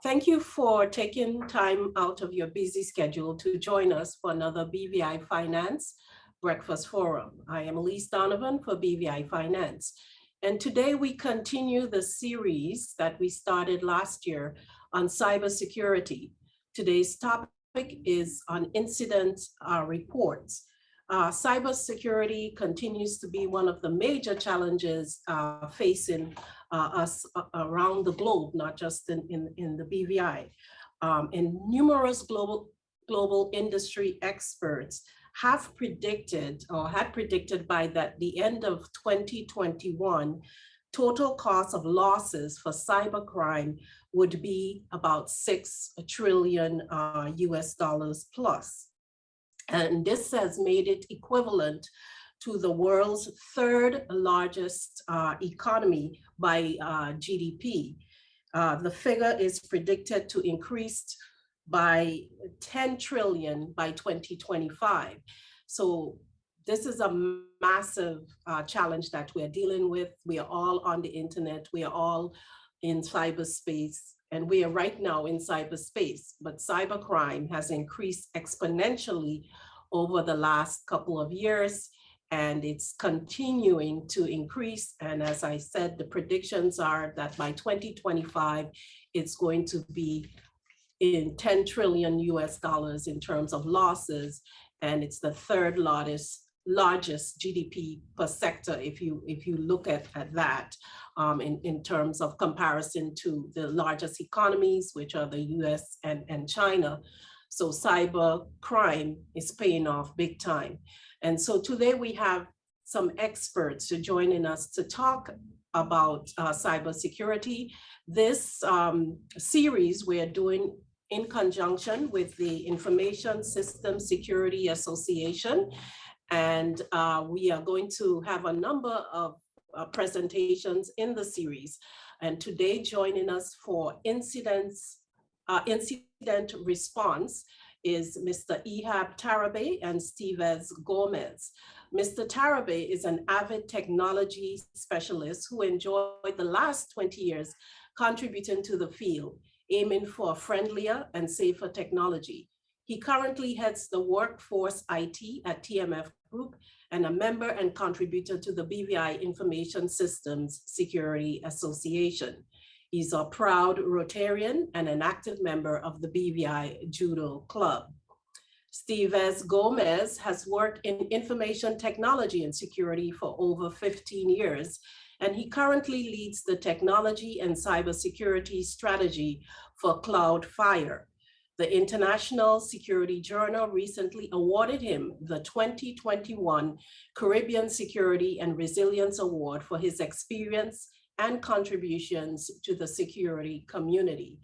Thank you for taking time out of your busy schedule to join us for another BVI Finance Breakfast Forum. I am Elise Donovan for BVI Finance. And today we continue the series that we started last year on cybersecurity. Today's topic is on incident reports. Cybersecurity continues to be one of the major challenges facing us around the globe, not just in the BVI. And numerous global industry experts have predicted or had predicted by the end of 2021, total cost of losses for cybercrime would be about $6 trillion US dollars plus. And this has made it equivalent to the world's third largest economy by GDP. The figure is predicted to increase by 10 trillion by 2025. So this is a massive challenge that we're dealing with. We are all on the internet. We are all in cyberspace, and we are right now in cyberspace, but cybercrime has increased exponentially over the last couple of years, and it's continuing to increase. And as I said, the predictions are that by 2025, it's going to be in 10 trillion US dollars in terms of losses, and it's the third largest GDP per sector if you look at that in terms of comparison to the largest economies, which are the US and China. So cyber crime is paying off big time. And so today we have some experts joining us to talk about cybersecurity. This series we're doing in conjunction with the Information System Security Association. And we are going to have a number of presentations in the series. And today joining us for incident response is Mr. Ihab Tarabe and Stevez Gomez. Mr. Tarabe is an avid technology specialist who enjoyed the last 20 years contributing to the field, aiming for friendlier and safer technology. He currently heads the workforce IT at TMF Group and a member and contributor to the BVI Information Systems Security Association. He's a proud Rotarian and an active member of the BVI Judo Club. Stevez Gomez has worked in information technology and security for over 15 years, and he currently leads the technology and cybersecurity strategy for CloudFire. The International Security Journal recently awarded him the 2021 Caribbean Security and Resilience Award for his experience and contributions to the security community.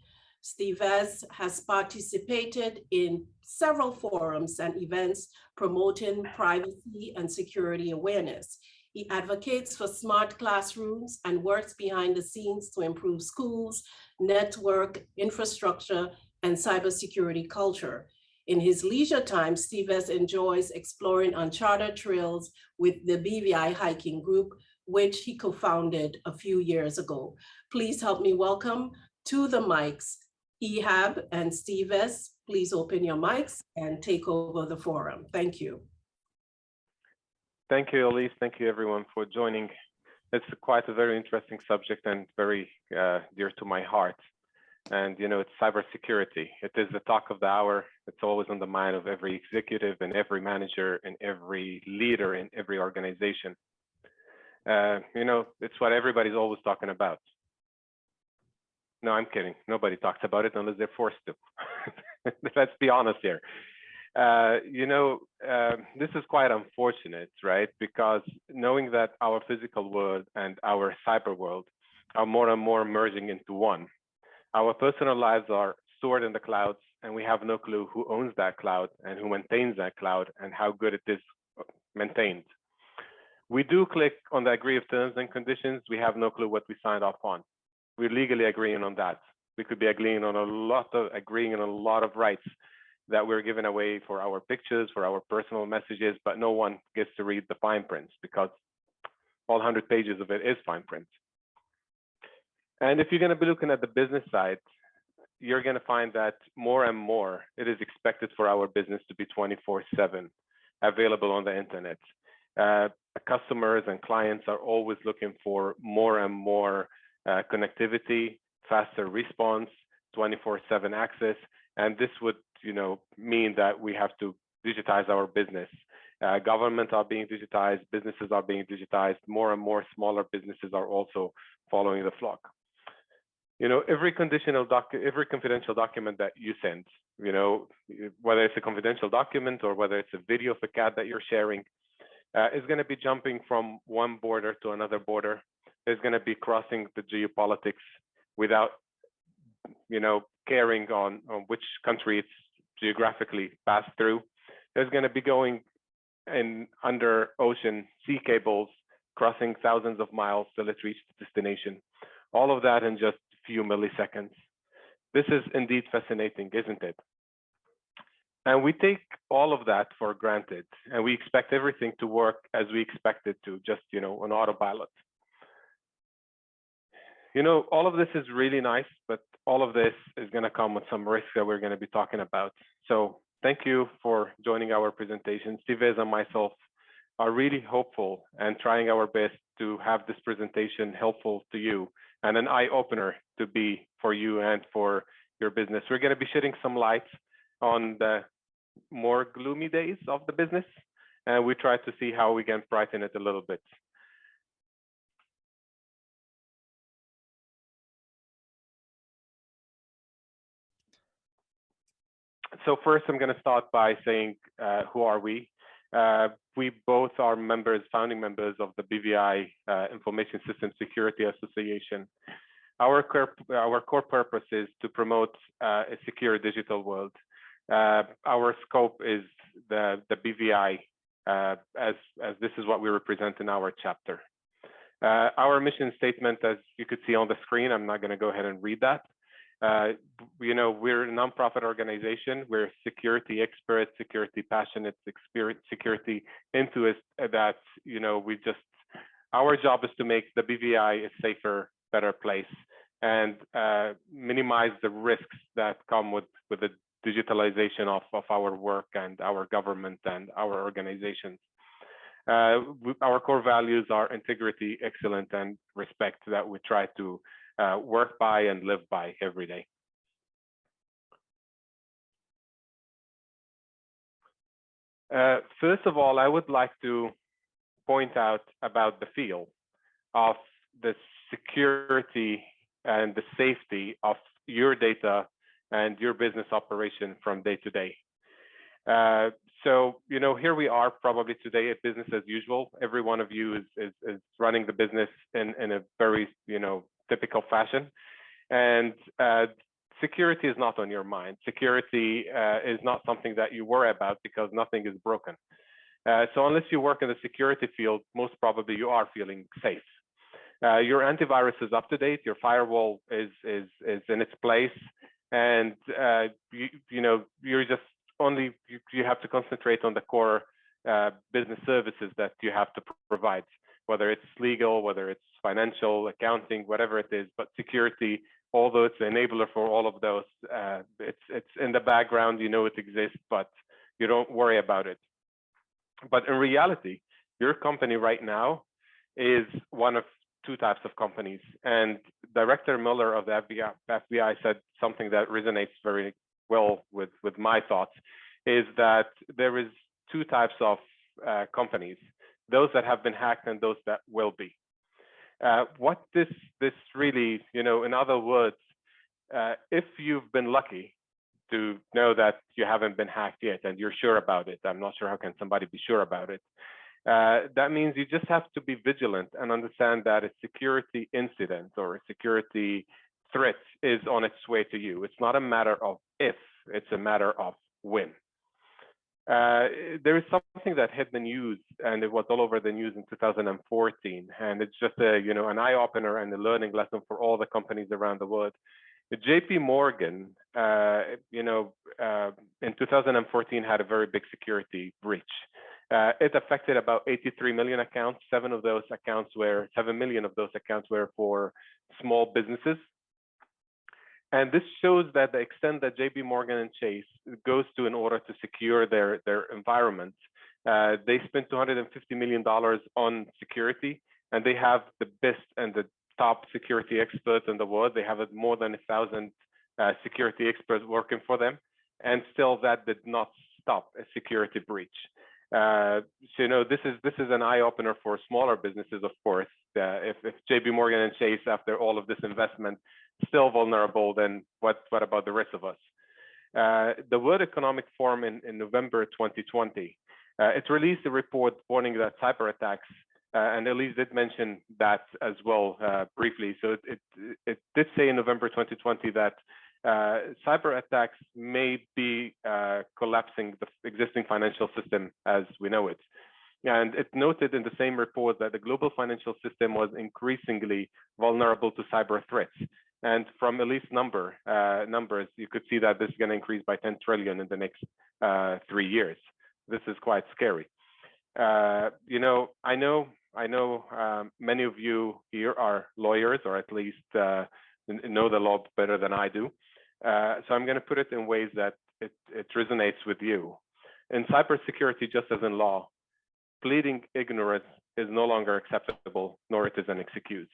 Stevez has participated in several forums and events promoting privacy and security awareness. He advocates for smart classrooms and works behind the scenes to improve schools, network, infrastructure, and cybersecurity culture. In his leisure time, Stevez enjoys exploring uncharted trails with the BVI hiking group, which he co-founded a few years ago. Please help me welcome to the mics, Ihab and Stevez. Please open your mics and take over the forum. Thank you. Thank you, Elise. Thank you, everyone, for joining. It's quite a very interesting subject and very dear to my heart. And, you know, it's cybersecurity. It is the talk of the hour. It's always on the mind of every executive and every manager and every leader in every organization. You know, it's what everybody's always talking about. No, I'm kidding. Nobody talks about it unless they're forced to. Let's be honest here. You know, this is quite unfortunate, right? Because knowing that our physical world and our cyber world are more and more merging into one. Our personal lives are stored in the clouds, and we have no clue who owns that cloud and who maintains that cloud and how good it is maintained. We do click on the agree of terms and conditions. We have no clue what we signed off on. We're legally agreeing on that. We could be agreeing on a lot of rights that we're giving away for our pictures, for our personal messages, but no one gets to read the fine print because all 100 pages of it is fine print. And if you're going to be looking at the business side, you're going to find that more and more it is expected for our business to be 24/7 available on the internet. Customers and clients are always looking for more and more connectivity, faster response, 24/7 access, and this would, mean that we have to digitize our business. Governments are being digitized, businesses are being digitized, more and more smaller businesses are also following the flock. Every confidential document that you send, whether it's a confidential document or whether it's a video of a cat that you're sharing, is going to be jumping from one border to another border. It's going to be crossing the geopolitics without, caring on which country it's geographically passed through. It's going to be going in under ocean sea cables, crossing thousands of miles till it reaches the destination. All of that in just a few milliseconds. This is indeed fascinating, isn't it? And we take all of that for granted, and we expect everything to work as we expect it to, just, on autopilot. All of this is really nice, but all of this is going to come with some risks that we're going to be talking about. So thank you for joining our presentation. Stevez and myself are really hopeful and trying our best to have this presentation helpful to you and an eye-opener to be for you and for your business. We're going to be shedding some light on the more gloomy days of the business, and we try to see how we can brighten it a little bit. So first, I'm going to start by saying, who are we? We both are founding members of the BVI Information System Security Association. Our core purpose is to promote a secure digital world. Our scope is the BVI, as this is what we represent in our chapter. Our mission statement, as you could see on the screen, I'm not going to go ahead and read that. We're a nonprofit organization. We're security experts, security passionate, security enthusiasts. That our job is to make the BVI a safer, better place and minimize the risks that come with the digitalization of our work and our government and our organizations. Our core values are integrity, excellence, and respect that we try to work by and live by every day. First of all, I would like to point out about the feel of the security and the safety of your data and your business operation from day to day. So, here we are probably today at business as usual. Every one of you is running the business in a very, typical fashion. And security is not on your mind. Security is not something that you worry about because nothing is broken. So unless you work in the security field, most probably you are feeling safe. Your antivirus is up to date. Your firewall is in its place, and you're just you have to concentrate on the core business services that you have to provide, whether it's legal, whether it's financial, accounting, whatever it is. But security, although it's an enabler for all of those, it's in the background. It exists, but you don't worry about it. But in reality, your company right now is one of two types of companies. And Director Miller of the FBI said something that resonates very well with my thoughts, is that there is two types of companies, those that have been hacked and those that will be. What this really, in other words, if you've been lucky to know that you haven't been hacked yet and you're sure about it, I'm not sure how can somebody be sure about it. That means you just have to be vigilant and understand that a security incident or a security threat is on its way to you. It's not a matter of if, it's a matter of when. There is something that hit the news, and it was all over the news in 2014, and it's just an eye-opener and a learning lesson for all the companies around the world. JP Morgan, in 2014 had a very big security breach. It affected about 83 million accounts. 7 million of those accounts were for small businesses. And this shows that the extent that JP Morgan and Chase goes to in order to secure their environment. They spent $250 million on security, and they have the best and the top security experts in the world. They have more than 1,000 security experts working for them, and still that did not stop a security breach. So this is an eye opener for smaller businesses, of course. If JP Morgan and Chase, after all of this investment, still vulnerable, then what about the rest of us? The World Economic Forum in November 2020, it released a report warning that cyber attacks, and Elise did mention that as well briefly. So it did say in November 2020 that cyber attacks may be collapsing the existing financial system as we know it. And it noted in the same report that the global financial system was increasingly vulnerable to cyber threats. And from Elise's numbers, you could see that this is going to increase by 10 trillion in the next 3 years. This is quite scary. I know many of you here are lawyers, or at least know the law better than I do. So I'm going to put it in ways that it resonates with you. In cybersecurity, just as in law, pleading ignorance is no longer acceptable, nor it is an excuse.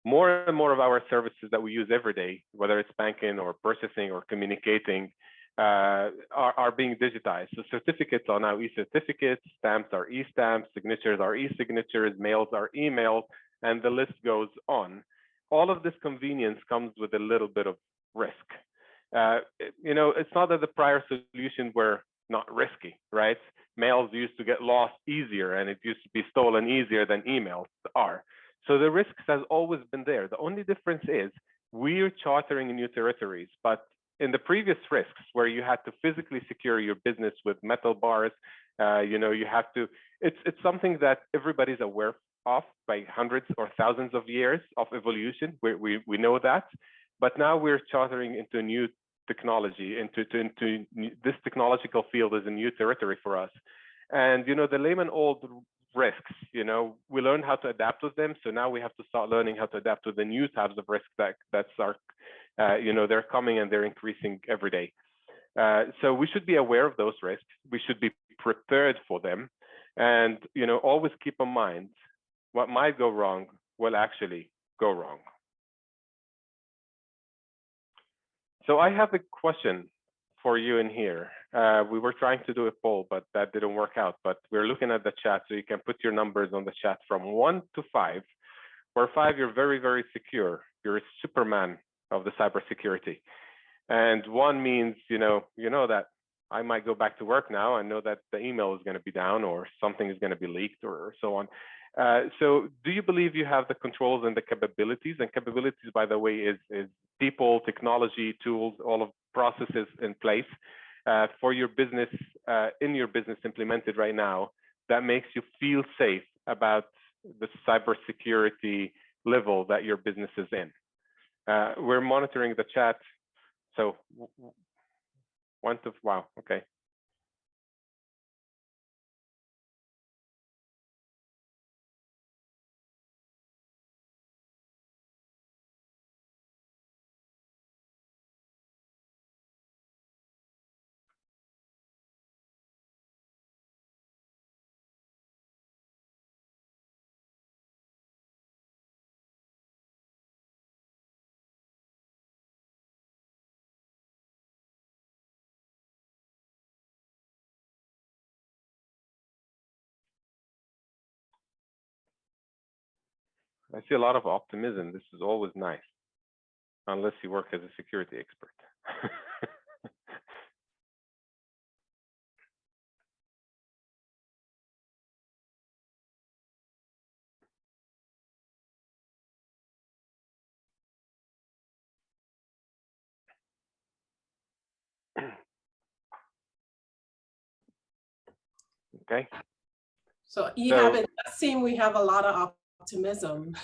More and more of our services that we use every day, whether it's banking or purchasing or communicating, are being digitized. So certificates are now e-certificates, stamps are e-stamps, signatures are e-signatures, mails are emails, and the list goes on. All of this convenience comes with a little bit of risk. It's not that the prior solutions were not risky, right? Mails used to get lost easier, and it used to be stolen easier than emails are. So the risks has always been there. The only difference is we're chartering new territories, but in the previous risks where you had to physically secure your business with metal bars, you have to, it's something that everybody's aware of by hundreds or thousands of years of evolution. We know that, but now we're chartering into new technology, into this technological field is a new territory for us. And, the layman old risks, we learned how to adapt with them. So now we have to start learning how to adapt to the new types of risks they're coming and they're increasing every day. So we should be aware of those risks. We should be prepared for them. And, always keep in mind what might go wrong will actually go wrong. So I have a question for you in here. We were trying to do a poll, but that didn't work out. But we're looking at the chat, so you can put your numbers on the chat from 1 to 5. Where 5, you're very, very secure. You're a Superman of the cybersecurity. And 1 means, that I might go back to work now and know that the email is going to be down or something is going to be leaked or so on. So do you believe you have the controls and the capabilities? And capabilities, by the way, is people, technology, tools, all of processes in place for your business, in your business implemented right now, that makes you feel safe about the cybersecurity level that your business is in. We're monitoring the chat. So 1 to, wow, okay. I see a lot of optimism. This is always nice, unless you work as a security expert. Okay. So it seems we have a lot of optimism.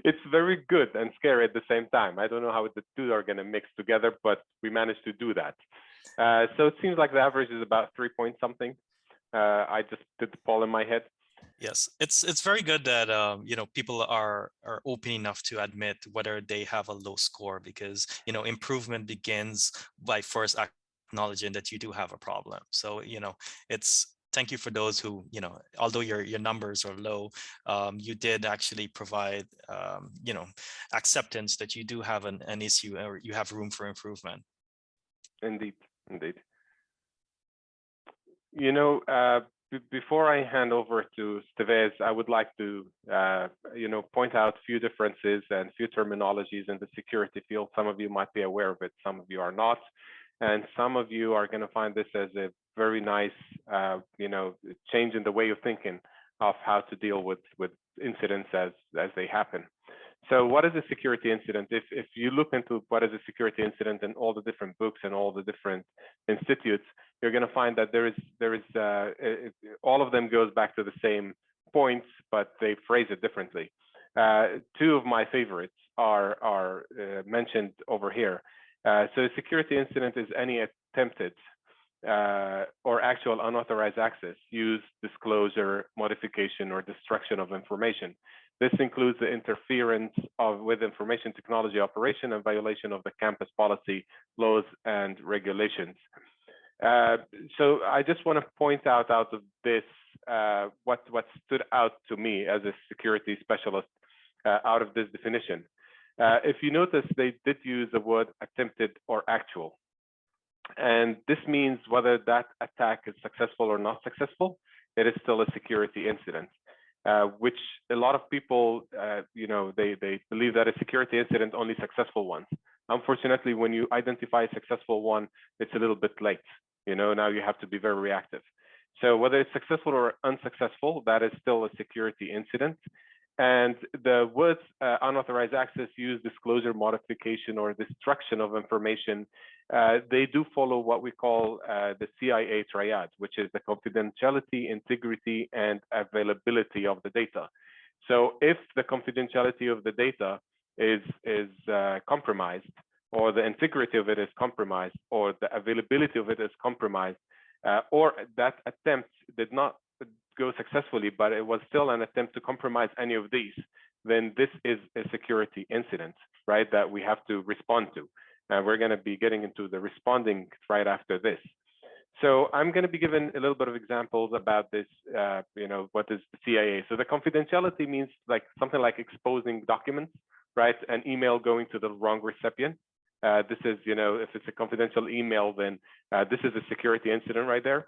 It's very good and scary at the same time. I don't know how the two are going to mix together, but we managed to do that. So it seems like the average is about 3 point something. I just did the poll in my head. Yes, it's very good that people are open enough to admit whether they have a low score, because improvement begins by first acknowledging that you do have a problem. So it's thank you for those who although your numbers are low, you did actually provide acceptance that you do have an issue, or you have room for improvement. Indeed, indeed. Before I hand over to Steves, I would like to, point out a few differences and few terminologies in the security field. Some of you might be aware of it, some of you are not, and some of you are going to find this as a very nice, change in the way of thinking of how to deal with incidents as they happen. So what is a security incident? If you look into what is a security incident in all the different books and all the different institutes, you're going to find that there is all of them goes back to the same points, but they phrase it differently. Two of my favorites are mentioned over here. So a security incident is any attempted or actual unauthorized access, use, disclosure, modification, or destruction of information. This includes the interference with information technology operation and violation of the campus policy, laws, and regulations. So I just want to point out of this what stood out to me as a security specialist out of this definition. If you notice, they did use the word attempted or actual. And this means whether that attack is successful or not successful, it is still a security incident. Which a lot of people, they believe that a security incident only successful ones. Unfortunately, when you identify a successful one, it's a little bit late. Now you have to be very reactive. So whether it's successful or unsuccessful, that is still a security incident. And the words unauthorized access, use, disclosure, modification, or destruction of information, they do follow what we call the CIA triad, which is the confidentiality, integrity, and availability of the data. So if the confidentiality of the data is compromised, or the integrity of it is compromised, or the availability of it is compromised, or that attempt did not go successfully, but it was still an attempt to compromise any of these, then this is a security incident, right, that we have to respond to. We're going to be getting into the responding right after this. So I'm going to be giving a little bit of examples about this, what is the CIA. So the confidentiality means like something like exposing documents, right? An email going to the wrong recipient. This is, if it's a confidential email, then this is a security incident right there.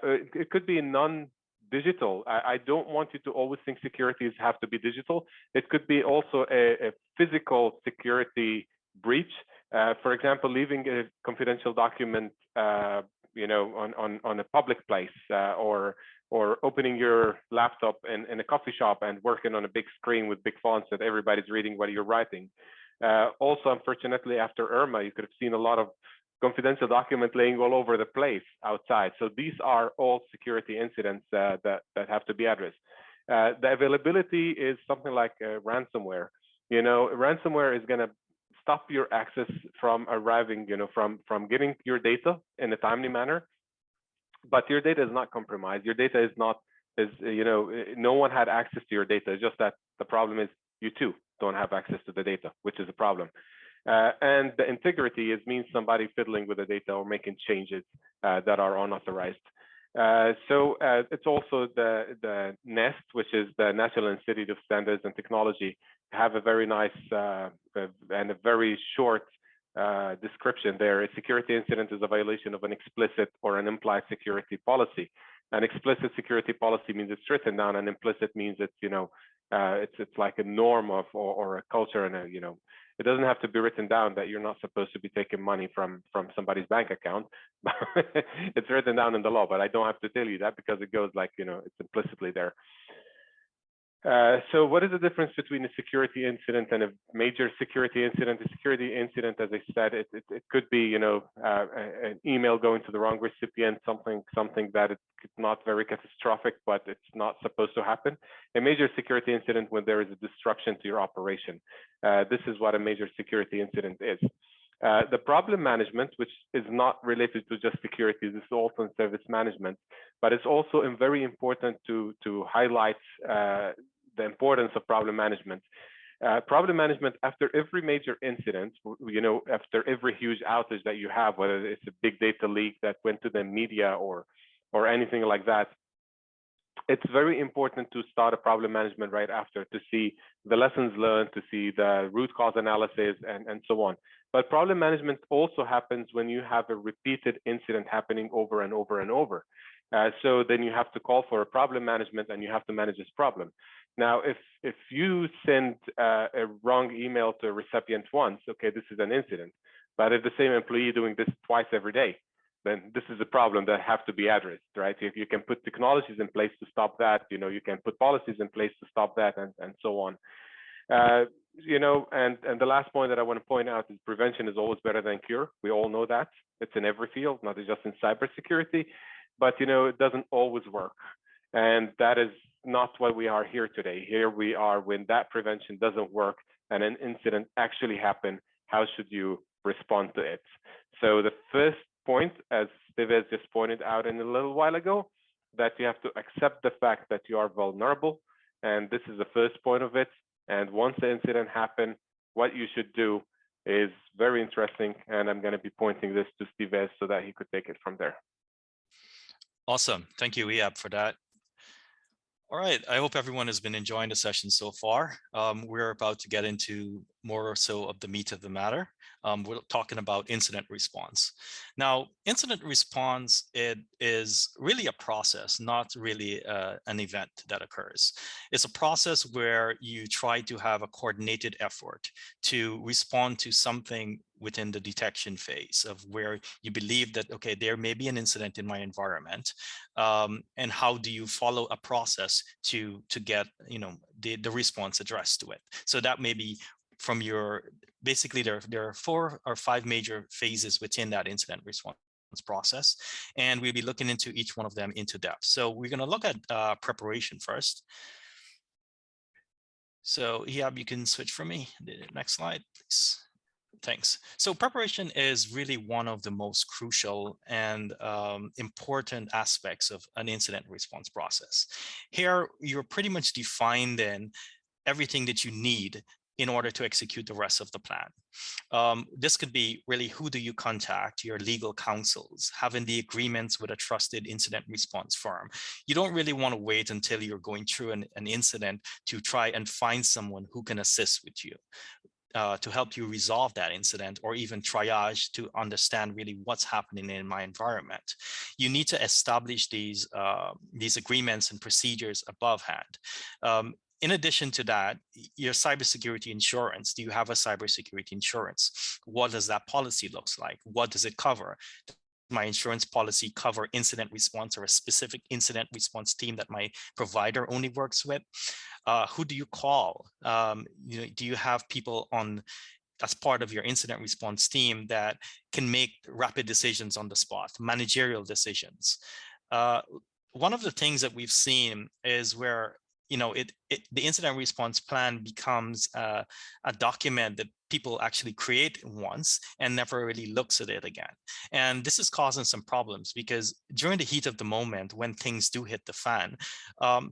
It could be non-digital. I don't want you to always think securities have to be digital. It could be also a physical security breach. For example, leaving a confidential document, on a public place, or opening your laptop in a coffee shop and working on a big screen with big fonts that everybody's reading what you're writing. Also, unfortunately, after Irma, you could have seen a lot of confidential document laying all over the place outside. So these are all security incidents that have to be addressed. The availability is something like ransomware. Ransomware is going to stop your access from arriving, from getting your data in a timely manner. But your data is not compromised. Your data is not, no one had access to your data. It's just that the problem is you too don't have access to the data, which is a problem. And the integrity means somebody fiddling with the data or making changes that are unauthorized. So it's also the NIST, which is the National Institute of Standards and Technology, have a very nice and a very short description there. A security incident is a violation of an explicit or an implied security policy. An explicit security policy means it's written down, and implicit means it's it's like a norm of or a culture, and it doesn't have to be written down that you're not supposed to be taking money from somebody's bank account. It's written down in the law, but I don't have to tell you that because it goes like, it's implicitly there. So what is the difference between a security incident and a major security incident? A security incident, as I said, it could be, an email going to the wrong recipient, something that it's not very catastrophic, but it's not supposed to happen. A major security incident when there is a disruption to your operation. This is what a major security incident is. The problem management, which is not related to just security, this is also in service management, but it's also very important to highlight the importance of problem management. Problem management after every major incident, after every huge outage that you have, whether it's a big data leak that went to the media or anything like that, it's very important to start a problem management right after to see the lessons learned, to see the root cause analysis, and so on. But problem management also happens when you have a repeated incident happening over and over and over. So then you have to call for a problem management and you have to manage this problem. Now, if you send a wrong email to a recipient once, okay, this is an incident. But if the same employee doing this twice every day, then this is a problem that have to be addressed, right? If you can put technologies in place to stop that, you can put policies in place to stop that, and so on. And the last point that I want to point out is prevention is always better than cure. We all know that. It's in every field, not just in cybersecurity, but it doesn't always work. And that is not why we are here today. Here we are when that prevention doesn't work and an incident actually happened. How should you respond to it? So the first point, as Steve just pointed out in a little while ago, that you have to accept the fact that you are vulnerable. And this is the first point of it. And once the incident happened, what you should do is very interesting. And I'm going to be pointing this to Steve so that he could take it from there. Awesome. Thank you, Iab, for that. All right. I hope everyone has been enjoying the session so far. We're about to get into more or so of the meat of the matter. We're talking about incident response. Now, incident response, it is really a process, not really an event that occurs. It's a process where you try to have a coordinated effort to respond to something within the detection phase of where you believe that, okay, there may be an incident in my environment, and how do you follow a process to get the response addressed to it. So that may be from your, basically there are 4 or 5 major phases within that incident response process, and we'll be looking into each one of them into depth. So we're going to look at preparation first. So yeah, you can switch for me. The next slide, please. Thanks. So preparation is really one of the most crucial and important aspects of an incident response process. Here, you're pretty much defined in everything that you need in order to execute the rest of the plan. This could be really, who do you contact, your legal counsels, having the agreements with a trusted incident response firm. You don't really want to wait until you're going through an incident to try and find someone who can assist with you. To help you resolve that incident, or even triage to understand really what's happening in my environment. You need to establish these agreements and procedures above hand. In addition to that, your cybersecurity insurance, do you have a cybersecurity insurance? What does that policy look like? What does it cover? My insurance policy cover incident response or a specific incident response team that my provider only works with? Who do you call? Do you have people on as part of your incident response team that can make rapid decisions on the spot, managerial decisions? One of the things that we've seen is where the incident response plan becomes a document that people actually create once and never really looks at it again. And this is causing some problems because during the heat of the moment, when things do hit the fan,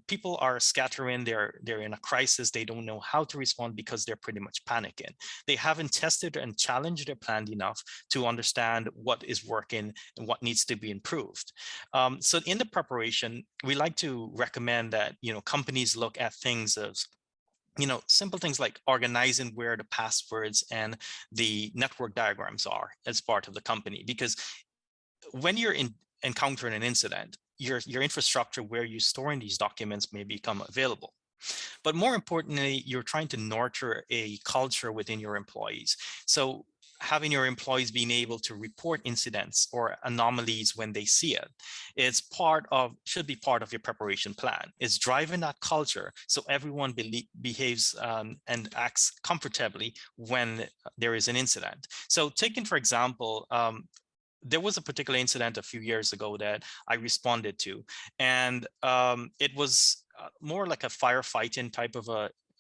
people are scattering, they're in a crisis, they don't know how to respond because they're pretty much panicking. They haven't tested and challenged their plan enough to understand what is working and what needs to be improved. So in the preparation, we like to recommend that companies look at things as simple things like organizing where the passwords and the network diagrams are as part of the company. Because when you're encountering an incident, your infrastructure where you're storing these documents may become available. But more importantly, you're trying to nurture a culture within your employees. So having your employees being able to report incidents or anomalies when they see it, should be part of your preparation plan. It's driving that culture so everyone behaves and acts comfortably when there is an incident. So taking, for example, there was a particular incident a few years ago that I responded to, and it was more like a firefighting type of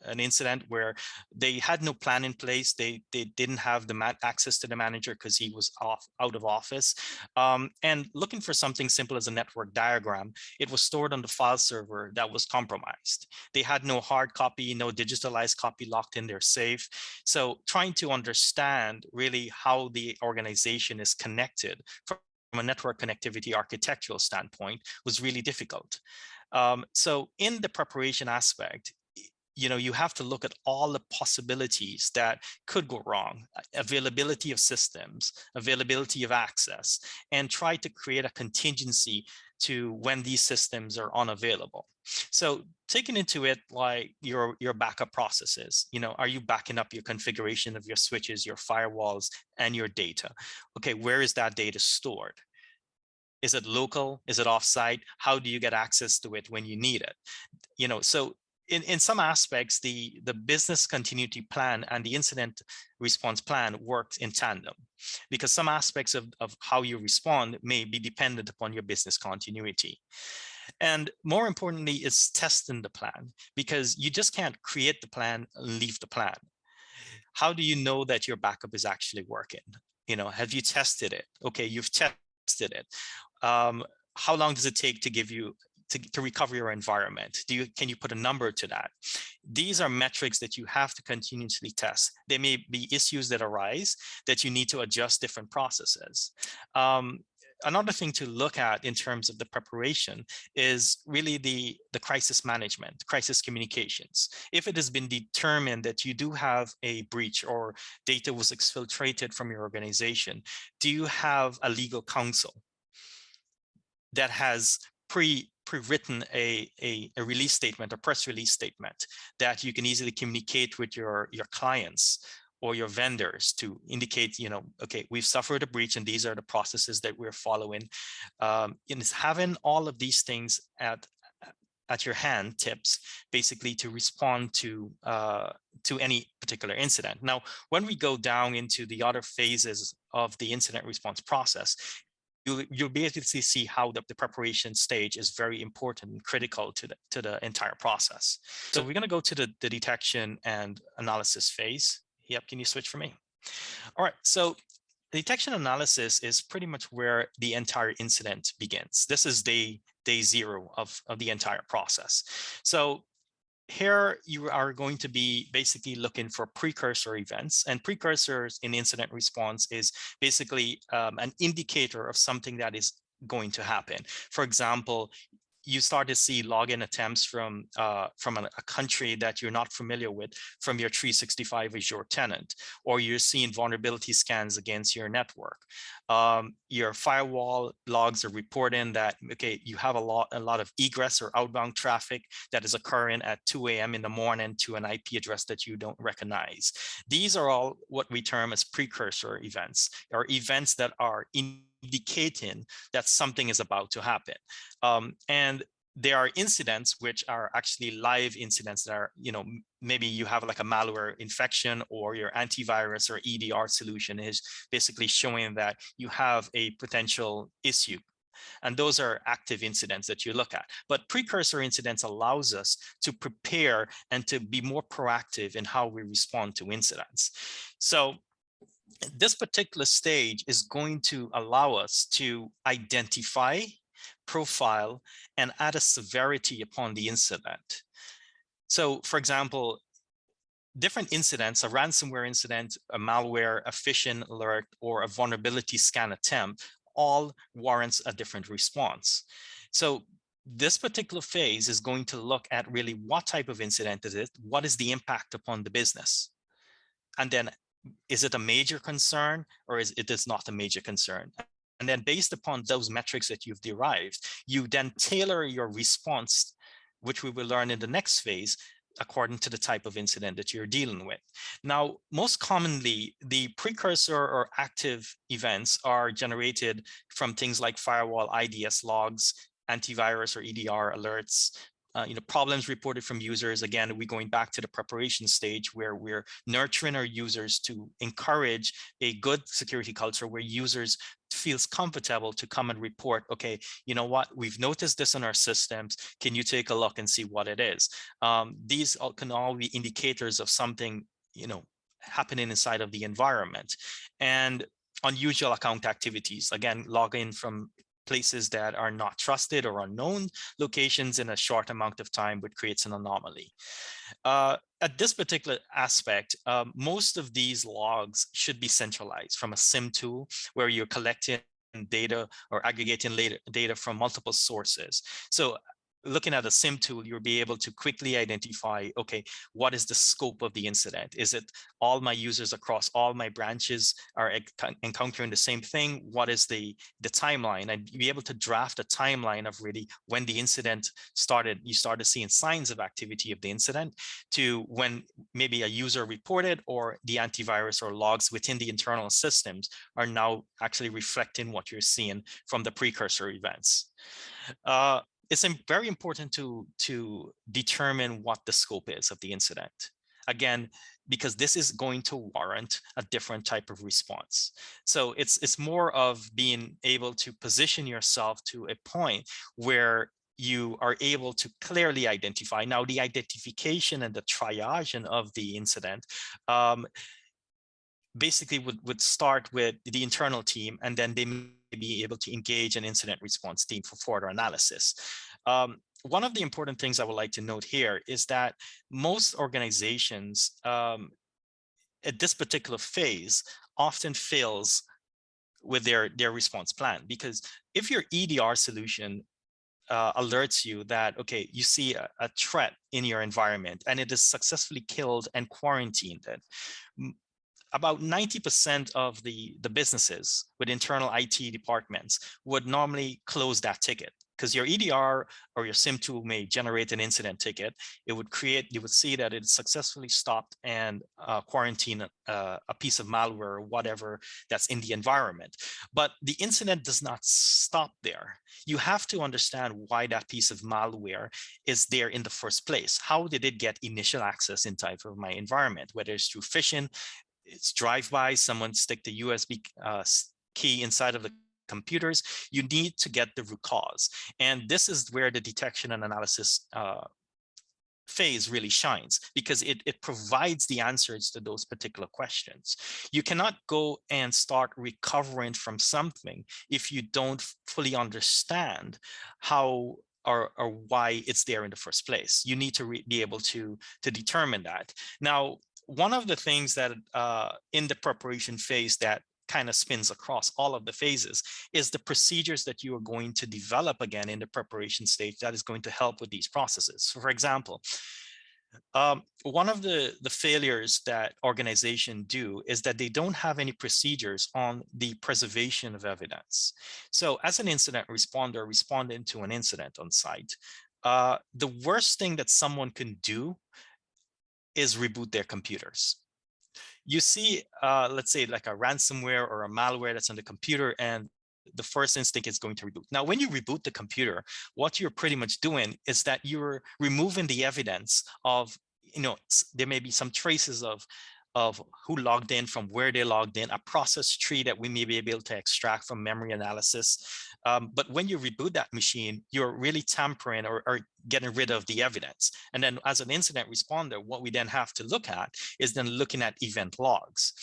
an incident where they had no plan in place. They didn't have the access to the manager because he was out of office. And looking for something simple as a network diagram, it was stored on the file server that was compromised. They had no hard copy, no digitalized copy locked in their safe. So trying to understand really how the organization is connected from a network connectivity architectural standpoint was really difficult. So in the preparation aspect, you have to look at all the possibilities that could go wrong, availability of systems, availability of access, and try to create a contingency to when these systems are unavailable. So taking into it like your backup processes, are you backing up your configuration of your switches, your firewalls, and your data? Okay, where is that data stored? Is it local? Is it offsite? How do you get access to it when you need it? So in some aspects, the business continuity plan and the incident response plan works in tandem, because some aspects of how you respond may be dependent upon your business continuity. And more importantly, is testing the plan, because you just can't create the plan and leave the plan. How do you know that your backup is actually working? Have you tested it? Okay, you've tested it. How long does it take to give you to recover your environment? Can you put a number to that? These are metrics that you have to continuously test. There may be issues that arise that you need to adjust different processes. Another thing to look at in terms of the preparation is really the crisis management, crisis communications. If it has been determined that you do have a breach or data was exfiltrated from your organization, do you have a legal counsel that has pre-written a release statement, a press release statement that you can easily communicate with your clients or your vendors to indicate, okay, we've suffered a breach and these are the processes that we're following. It's having all of these things at your hand tips, basically, to respond to any particular incident. Now, when we go down into the other phases of the incident response process, you'll be able to see how the preparation stage is very important and critical to the entire process. So we're going to go to the detection and analysis phase. Yep, can you switch for me? All right, so detection analysis is pretty much where the entire incident begins. This is day zero of the entire process. So here you are going to be basically looking for precursor events, and precursors in incident response is basically an indicator of something that is going to happen. For example, you start to see login attempts from a country that you're not familiar with from your 365 Azure tenant, or you're seeing vulnerability scans against your network. Your firewall logs are reporting that, okay, you have a lot of egress or outbound traffic that is occurring at 2 a.m. in the morning to an IP address that you don't recognize. These are all what we term as precursor events, or events that are indicating that something is about to happen. And there are incidents which are actually live incidents that are, maybe you have like a malware infection, or your antivirus or EDR solution is basically showing that you have a potential issue. And those are active incidents that you look at. But precursor incidents allows us to prepare and to be more proactive in how we respond to incidents. So this particular stage is going to allow us to identify, profile, and add a severity upon the incident. So, for example, different incidents, a ransomware incident, a malware, a phishing alert, or a vulnerability scan attempt, all warrants a different response. So this particular phase is going to look at really what type of incident is it, what is the impact upon the business, and then is it a major concern, or is it not a major concern? And then based upon those metrics that you've derived, you then tailor your response, which we will learn in the next phase, according to the type of incident that you're dealing with. Now, most commonly, the precursor or active events are generated from things like firewall IDS logs, antivirus or EDR alerts, problems reported from users. Again, we're going back to the preparation stage where we're nurturing our users to encourage a good security culture where users feels comfortable to come and report, okay, you know what, we've noticed this in our systems. Can you take a look and see what it is? These can all be indicators of something, happening inside of the environment. And unusual account activities, again, log in from places that are not trusted or unknown locations in a short amount of time, which creates an anomaly. At this particular aspect, most of these logs should be centralized from a SIM tool where you're collecting data or aggregating data from multiple sources. So looking at a SIM tool, you'll be able to quickly identify, okay, what is the scope of the incident? Is it all my users across all my branches are encountering the same thing? What is the timeline? And be able to draft a timeline of really when the incident started, you started seeing signs of activity of the incident, to when maybe a user reported or the antivirus or logs within the internal systems are now actually reflecting what you're seeing from the precursor events. It's very important to determine what the scope is of the incident. Again, because this is going to warrant a different type of response. So it's more of being able to position yourself to a point where you are able to clearly identify. Now, the identification and the triaging of the incident basically would start with the internal team, and then they may be able to engage an incident response team for further analysis. One of the important things I would like to note here is that most organizations at this particular phase often fails with their response plan, because if your EDR solution alerts you that, okay, you see a threat in your environment and it is successfully killed and quarantined, about 90% of the businesses with internal IT departments would normally close that ticket, because your EDR or your SIM tool may generate an incident ticket. It would create, you would see that it successfully stopped and quarantine a piece of malware or whatever that's in the environment. But the incident does not stop there. You have to understand why that piece of malware is there in the first place. How did it get initial access inside of my environment? Whether it's through phishing, it's drive-by, someone stick the USB key inside of the computers. You need to get the root cause. And this is where the detection and analysis phase really shines, because it provides the answers to those particular questions. You cannot go and start recovering from something if you don't fully understand how or why it's there in the first place. You need to be able to determine that. Now, one of the things that in the preparation phase that kind of spins across all of the phases is the procedures that you are going to develop again in the preparation stage that is going to help with these processes. So for example, one of the failures that organizations do is that they don't have any procedures on the preservation of evidence. So as an incident responder responding to an incident on site, the worst thing that someone can do is reboot their computers. You see, let's say like a ransomware or a malware that's on the computer, and the first instinct is going to reboot. Now, when you reboot the computer, what you're pretty much doing is that you're removing the evidence of, there may be some traces of who logged in, from where they logged in, a process tree that we may be able to extract from memory analysis. But when you reboot that machine, you're really tampering or getting rid of the evidence. And then as an incident responder, what we then have to look at is then looking at event logs.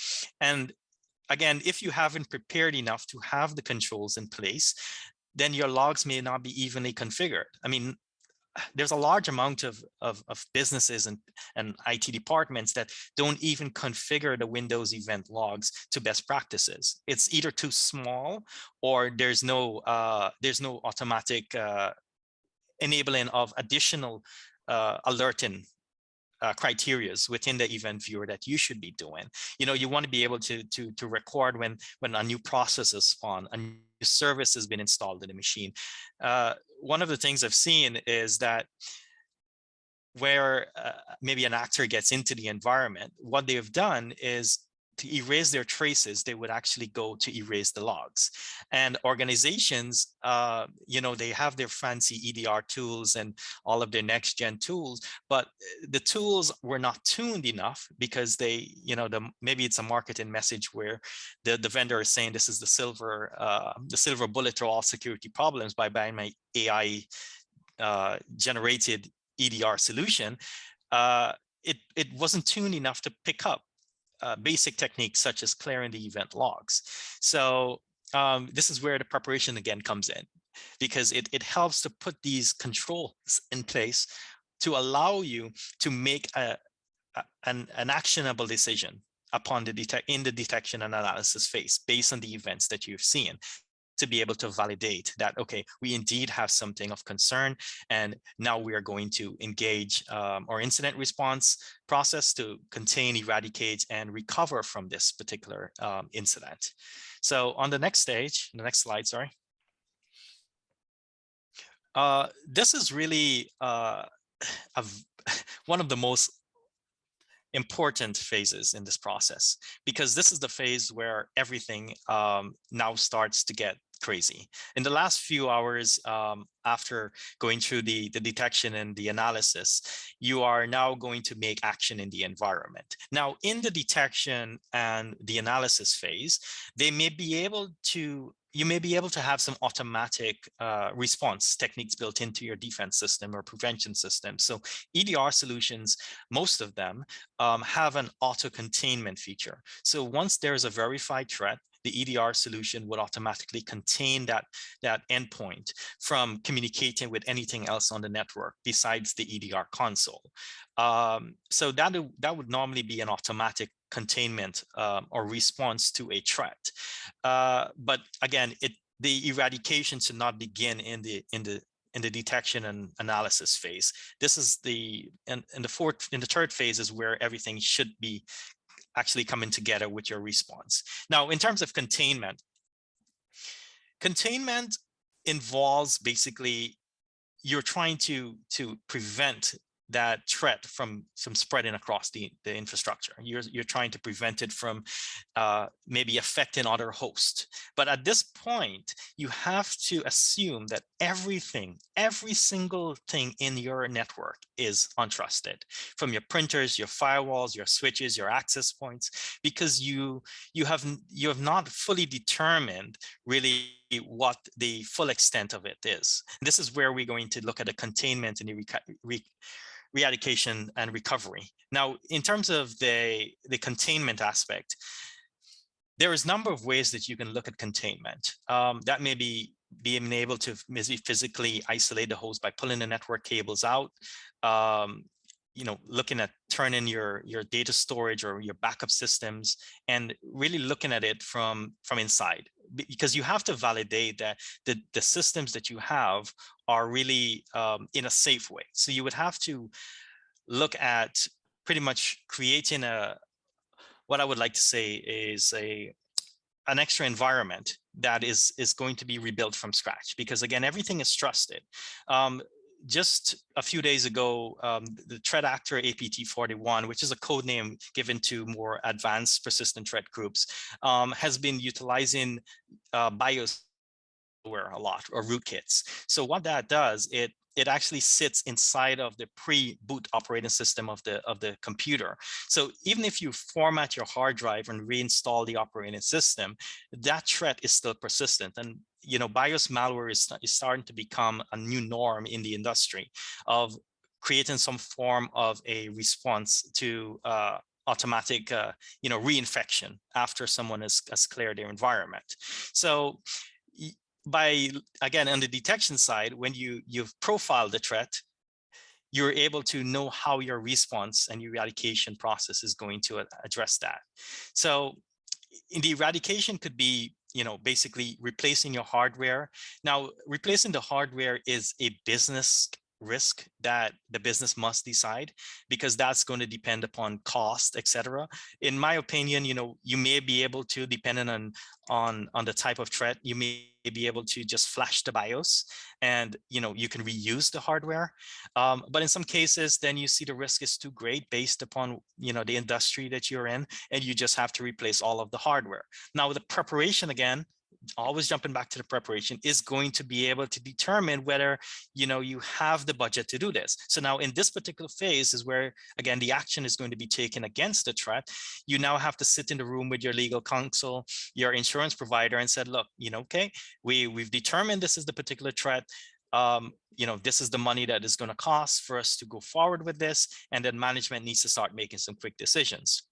And again, if you haven't prepared enough to have the controls in place, then your logs may not be evenly configured. I mean, there's a large amount of businesses and IT departments that don't even configure the Windows event logs to best practices. It's either too small, or there's no automatic enabling of additional alerting criterias within the event viewer that you should be doing. You want to be able to record when a new process is spawned, a new service has been installed in the machine. One of the things I've seen is that where maybe an actor gets into the environment, what they've done is erase their traces, they would actually go to erase the logs. And organizations, they have their fancy EDR tools and all of their next gen tools, but the tools were not tuned enough because they, maybe it's a marketing message where the vendor is saying this is the silver bullet to all security problems by buying my AI generated EDR solution. It wasn't tuned enough to pick up basic techniques such as clearing the event logs. So this is where the preparation again comes in, because it helps to put these controls in place to allow you to make an actionable decision upon the detection and analysis phase based on the events that you've seen, to be able to validate that, okay, we indeed have something of concern, and now we are going to engage our incident response process to contain, eradicate, and recover from this particular incident. So on the next slide, sorry. This is really one of the most important phases in this process, because this is the phase where everything now starts to get crazy. In the last few hours after going through the detection and the analysis, you are now going to make action in the environment. Now, in the detection and the analysis phase, you may be able to have some automatic response techniques built into your defense system or prevention system. So EDR solutions, most of them have an auto containment feature. So once there's a verified threat, the EDR solution would automatically contain that endpoint from communicating with anything else on the network besides the EDR console. So that would normally be an automatic containment or response to a threat. But again, the eradication should not begin in the detection and analysis phase. This is the third phase is where everything should be actually coming together with your response. Now, in terms of containment involves basically you're trying to prevent that threat from spreading across the infrastructure. You're trying to prevent it from maybe affecting other hosts. But at this point, you have to assume that every single thing in your network is untrusted, from your printers, your firewalls, your switches, your access points, because you have not fully determined really what the full extent of it is. And this is where we're going to look at the containment and the re-eradication and recovery. Now, in terms of the containment aspect, there is a number of ways that you can look at containment. That may be being able to physically isolate the host by pulling the network cables out, looking at turning your data storage or your backup systems, and really looking at it from inside, because you have to validate that the systems that you have are really in a safe way. So you would have to look at pretty much creating what I would like to say is an extra environment that is going to be rebuilt from scratch, because again, everything is trusted. Just a few days ago, the threat actor APT41, which is a code name given to more advanced persistent threat groups, has been utilizing BIOS a lot, or rootkits. So what that does, it actually sits inside of the pre-boot operating system of the computer. So even if you format your hard drive and reinstall the operating system, that threat is still persistent. And BIOS malware is starting to become a new norm in the industry of creating some form of a response to automatic reinfection after someone has cleared their environment. So again, on the detection side, when you've profiled the threat, you're able to know how your response and your eradication process is going to address that. So the eradication could be, basically replacing your hardware. Now, replacing the hardware is a business risk that the business must decide, because that's going to depend upon cost, etc. In my opinion, you may be able to, depending on the type of threat, you may be able to just flash the BIOS and you can reuse the hardware. But in some cases, then you see the risk is too great based upon the industry that you're in, and you just have to replace all of the hardware. Now, the preparation, again, always jumping back to the preparation, is going to be able to determine whether you have the budget to do this. So now in this particular phase is where, again, the action is going to be taken against the threat. You now have to sit in the room with your legal counsel, your insurance provider, and said, look, okay, we've determined this is the particular threat. This is the money that is going to cost for us to go forward with this, and then management needs to start making some quick decisions.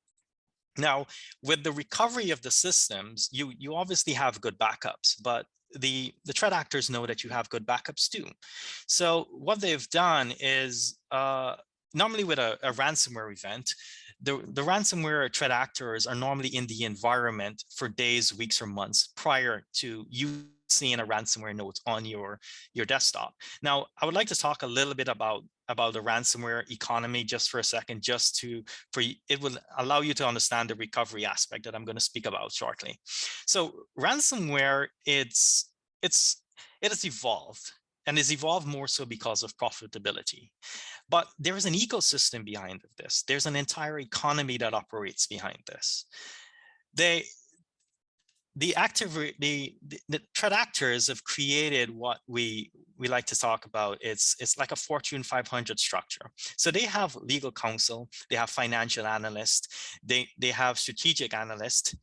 Now, with the recovery of the systems, you obviously have good backups, but the threat actors know that you have good backups too. So what they've done is, normally with a ransomware event, the ransomware threat actors are normally in the environment for days, weeks, or months prior to you seeing a ransomware note on your desktop. Now, I would like to talk a little bit about the ransomware economy just for a second, it will allow you to understand the recovery aspect that I'm going to speak about shortly. So ransomware, it has evolved, and is evolved more so because of profitability. But there is an ecosystem behind this. There's an entire economy that operates behind this. The threat actors have created what we like to talk about. It's like a Fortune 500 structure. So they have legal counsel, they have financial analysts, they have strategic analysts,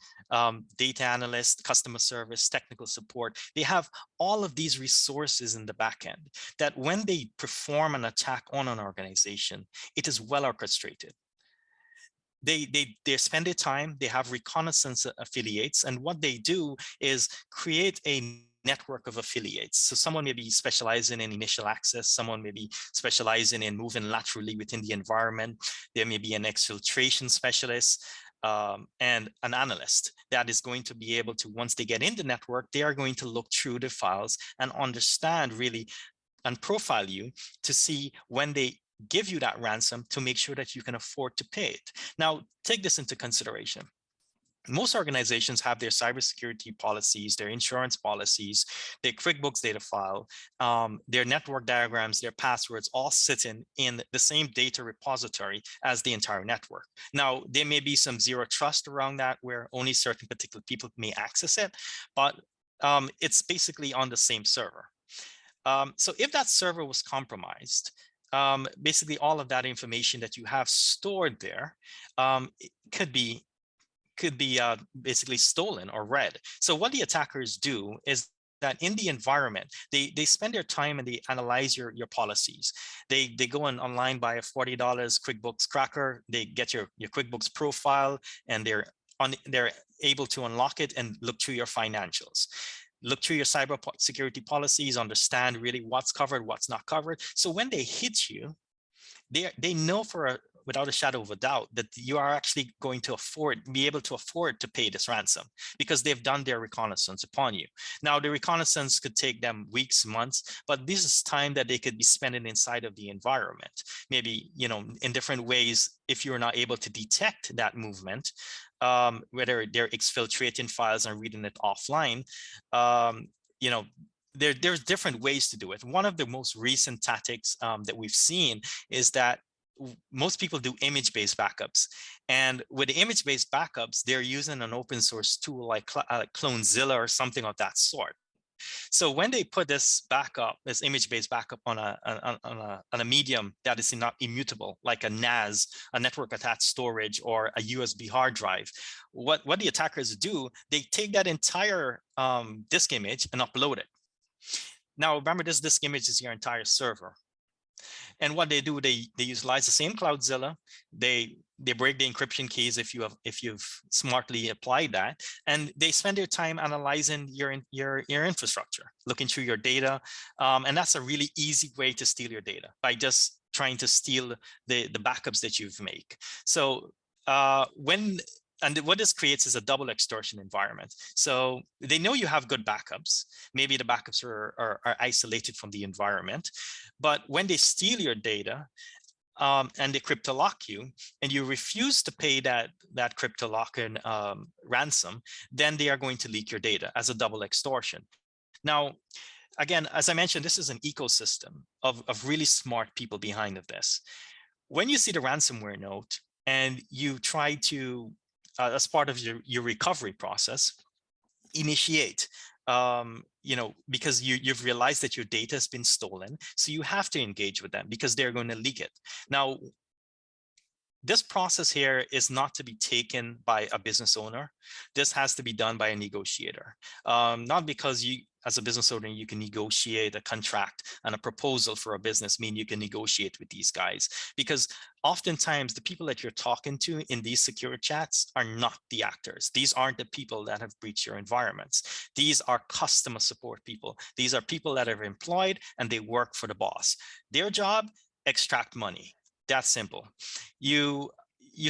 data analysts, customer service, technical support. They have all of these resources in the back end that when they perform an attack on an organization, it is well orchestrated. They spend their time, they have reconnaissance affiliates, and what they do is create a network of affiliates. So someone may be specializing in initial access, someone may be specializing in moving laterally within the environment, there may be an exfiltration specialist, and an analyst that is going to be able to, once they get in the network, they are going to look through the files and understand really and profile you to see when they give you that ransom, to make sure that you can afford to pay it. Now, take this into consideration. Most organizations have their cybersecurity policies, their insurance policies, their QuickBooks data file, their network diagrams, their passwords, all sitting in the same data repository as the entire network. Now, there may be some zero trust around that where only certain particular people may access it, but it's basically on the same server. So if that server was compromised, basically all of that information that you have stored there could be basically stolen or read. So what the attackers do is that in the environment, they spend their time and they analyze your policies. They go online, buy a $40 QuickBooks cracker, they get your QuickBooks profile, and they're able to unlock it and look through your financials. Look through your cyber security policies, understand really what's covered, what's not covered. So when they hit you, they know without a shadow of a doubt that you are actually going to be able to afford to pay this ransom, because they've done their reconnaissance upon you. Now, the reconnaissance could take them weeks, months, but this is time that they could be spending inside of the environment. Maybe, in different ways, if you're not able to detect that movement, whether they're exfiltrating files and reading it offline, there's different ways to do it. One of the most recent tactics that we've seen is that most people do image-based backups. And with the image-based backups, they're using an open source tool like Clonezilla or something of that sort. So when they put this image-based backup on a medium that is not immutable, like a NAS, a network attached storage, or a USB hard drive, what the attackers do, they take that entire disk image and upload it. Now, remember, this disk image is your entire server. And what they do, they utilize the same Cloudzilla. They break the encryption keys if you've smartly applied that, and they spend their time analyzing your infrastructure, looking through your data, and that's a really easy way to steal your data, by just trying to steal the backups that you've made. So when and what this creates is a double extortion environment. So they know you have good backups. Maybe the backups are isolated from the environment, but when they steal your data, and they crypto lock you, and you refuse to pay that crypto lock and ransom, then they are going to leak your data as a double extortion. Now, again, as I mentioned, this is an ecosystem of really smart people behind of this. When you see the ransomware note and you try to, as part of your recovery process, initiate, because you've realized that your data has been stolen, so you have to engage with them because they're going to leak it. Now, this process here is not to be taken by a business owner. This has to be done by a negotiator. Not because you, as a business owner, you can negotiate a contract and a proposal for a business mean you can negotiate with these guys. Because oftentimes the people that you're talking to in these secure chats are not the actors. These aren't the people that have breached your environments. These are customer support people. These are people that are employed and they work for the boss. Their job, extract money. That's simple. You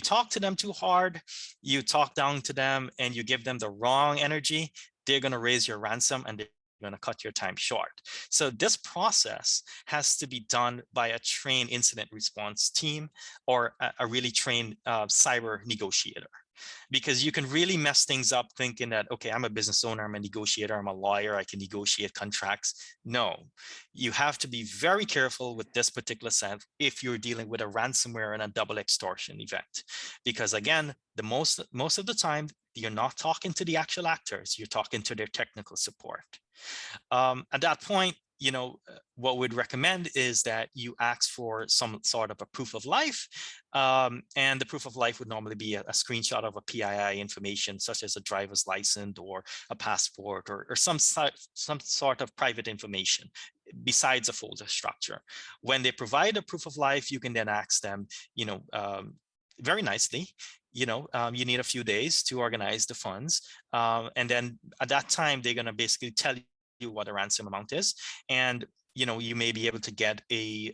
talk to them too hard, you talk down to them, and you give them the wrong energy, they're going to raise your ransom and they're going to cut your time short. So this process has to be done by a trained incident response team or a really trained cyber negotiator. Because you can really mess things up thinking that, okay, I'm a business owner, I'm a negotiator, I'm a lawyer, I can negotiate contracts. No, you have to be very careful with this particular set if you're dealing with a ransomware and a double extortion event. Because again, most of the time, you're not talking to the actual actors, you're talking to their technical support. At that point, what we'd recommend is that you ask for some sort of a proof of life. And the proof of life would normally be a screenshot of a PII information, such as a driver's license or a passport or some sort of private information besides a folder structure. When they provide a proof of life, you can then ask them, very nicely, you need a few days to organize the funds. And then at that time, they're going to basically tell you what a ransom amount is. And, you may be able to get a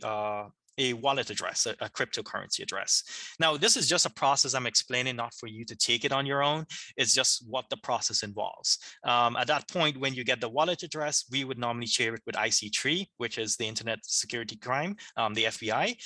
wallet address, a cryptocurrency address. Now, this is just a process I'm explaining, not for you to take it on your own. It's just what the process involves. At that point, when you get the wallet address, we would normally share it with IC3, which is the Internet Security Crime, the FBI.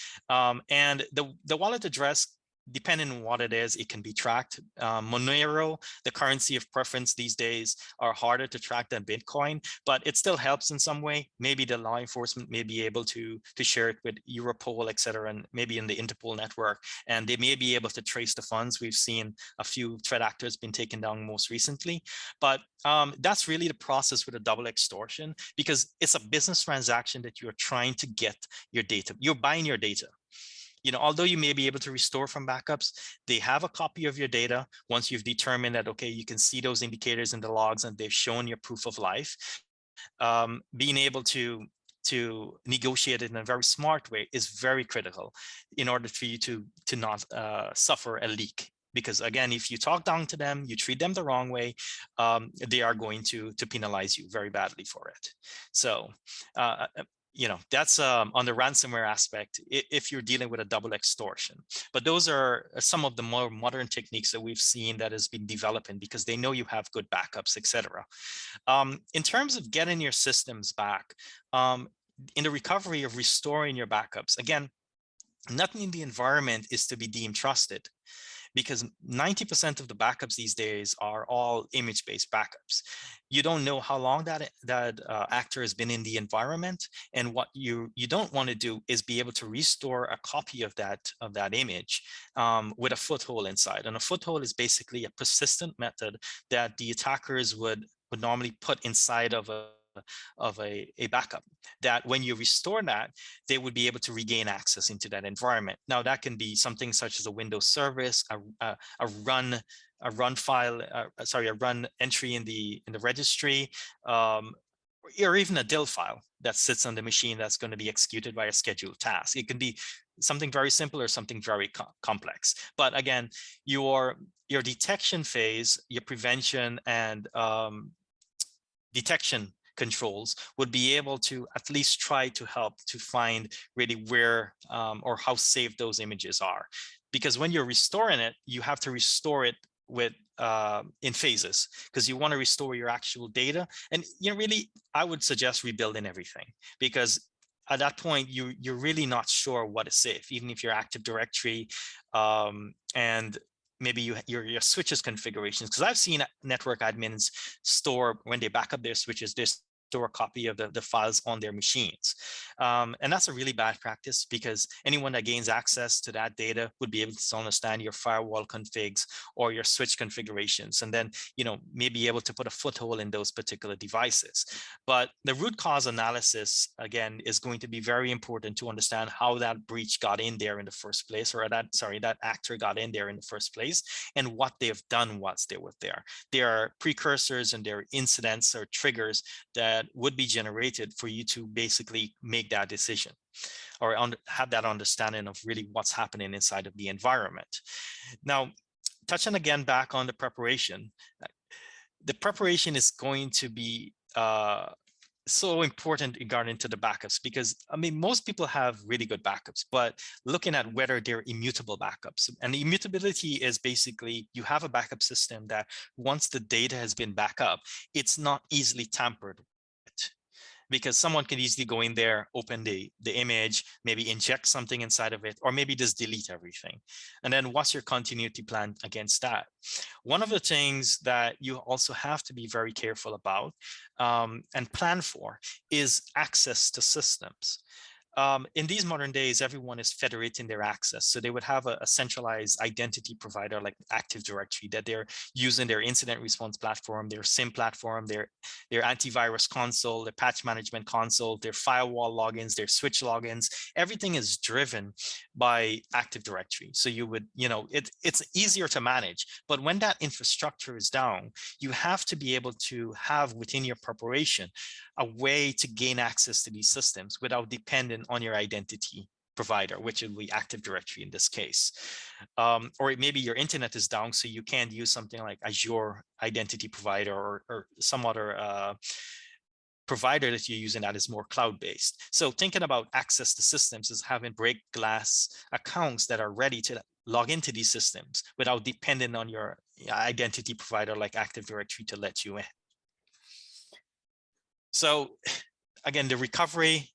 And the wallet address, depending on what it is, it can be tracked. Monero, the currency of preference these days, are harder to track than Bitcoin, but it still helps in some way. Maybe the law enforcement may be able to share it with Europol, et cetera, and maybe in the Interpol network, and they may be able to trace the funds. We've seen a few threat actors been taken down most recently, but that's really the process with a double extortion, because it's a business transaction that you're trying to get your data. You're buying your data. Although you may be able to restore from backups, they have a copy of your data once you've determined that, okay, you can see those indicators in the logs and they've shown your proof of life. Being able to negotiate it in a very smart way is very critical in order for you to not suffer a leak. Because again, if you talk down to them, you treat them the wrong way, they are going to penalize you very badly for it. So that's on the ransomware aspect if you're dealing with a double extortion. But those are some of the more modern techniques that we've seen that has been developing, because they know you have good backups, etc. In terms of getting your systems back, in the recovery of restoring your backups, again, nothing in the environment is to be deemed trusted, because 90% of the backups these days are all image-based backups. You don't know how long that actor has been in the environment, and what you don't want to do is be able to restore a copy of that image with a foothole inside. And a foothole is basically a persistent method that the attackers would normally put inside of a backup, that when you restore that, they would be able to regain access into that environment. Now, that can be something such as a Windows service, a run entry in the registry, or even a DIL file that sits on the machine that's going to be executed by a scheduled task. It can be something very simple or something very complex. But again, your detection phase, your prevention and detection controls would be able to at least try to help to find really where or how safe those images are. Because when you're restoring it, you have to restore it in phases, because you want to restore your actual data. And really, I would suggest rebuilding everything, because at that point you're really not sure what is safe, even if your Active Directory and maybe your switches configurations, because I've seen network admins store, when they back up their switches, they store a copy of the files on their machines. And that's a really bad practice, because anyone that gains access to that data would be able to understand your firewall configs or your switch configurations, and then maybe able to put a foothold in those particular devices. But the root cause analysis, again, is going to be very important to understand how that breach got in there in the first place, or that actor got in there in the first place, and what they've done once they were there. There are precursors and there are incidents or triggers that would be generated for you to basically make that decision, or have that understanding of really what's happening inside of the environment. Now, touching again back on the preparation is going to be so important regarding to the backups, because most people have really good backups, but looking at whether they're immutable backups. And the immutability is basically, you have a backup system that once the data has been backed up, it's not easily tampered with, because someone can easily go in there, open the image, maybe inject something inside of it, or maybe just delete everything. And then what's your continuity plan against that? One of the things that you also have to be very careful about and plan for is access to systems. In these modern days, everyone is federating their access. So they would have a centralized identity provider like Active Directory that they're using their incident response platform, their SIM platform, their antivirus console, their patch management console, their firewall logins, their switch logins. Everything is driven by Active Directory. So you would, it's easier to manage. But when that infrastructure is down, you have to be able to have within your preparation a way to gain access to these systems without depending on your identity provider, which will be Active Directory in this case. Or maybe your internet is down, so you can't use something like Azure identity provider or some other provider that you're using that is more cloud-based. So thinking about access to systems is having break glass accounts that are ready to log into these systems without depending on your identity provider like Active Directory to let you in. So again, the recovery,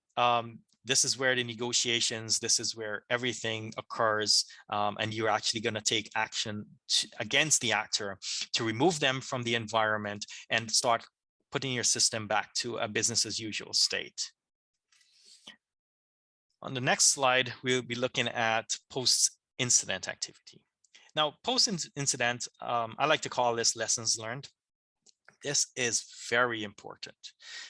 this is where the negotiations, this is where everything occurs, and you're actually going to take action against the actor to remove them from the environment and start putting your system back to a business as usual state. On the next slide, we'll be looking at post-incident activity. Now, post-incident, I like to call this lessons learned. This is very important,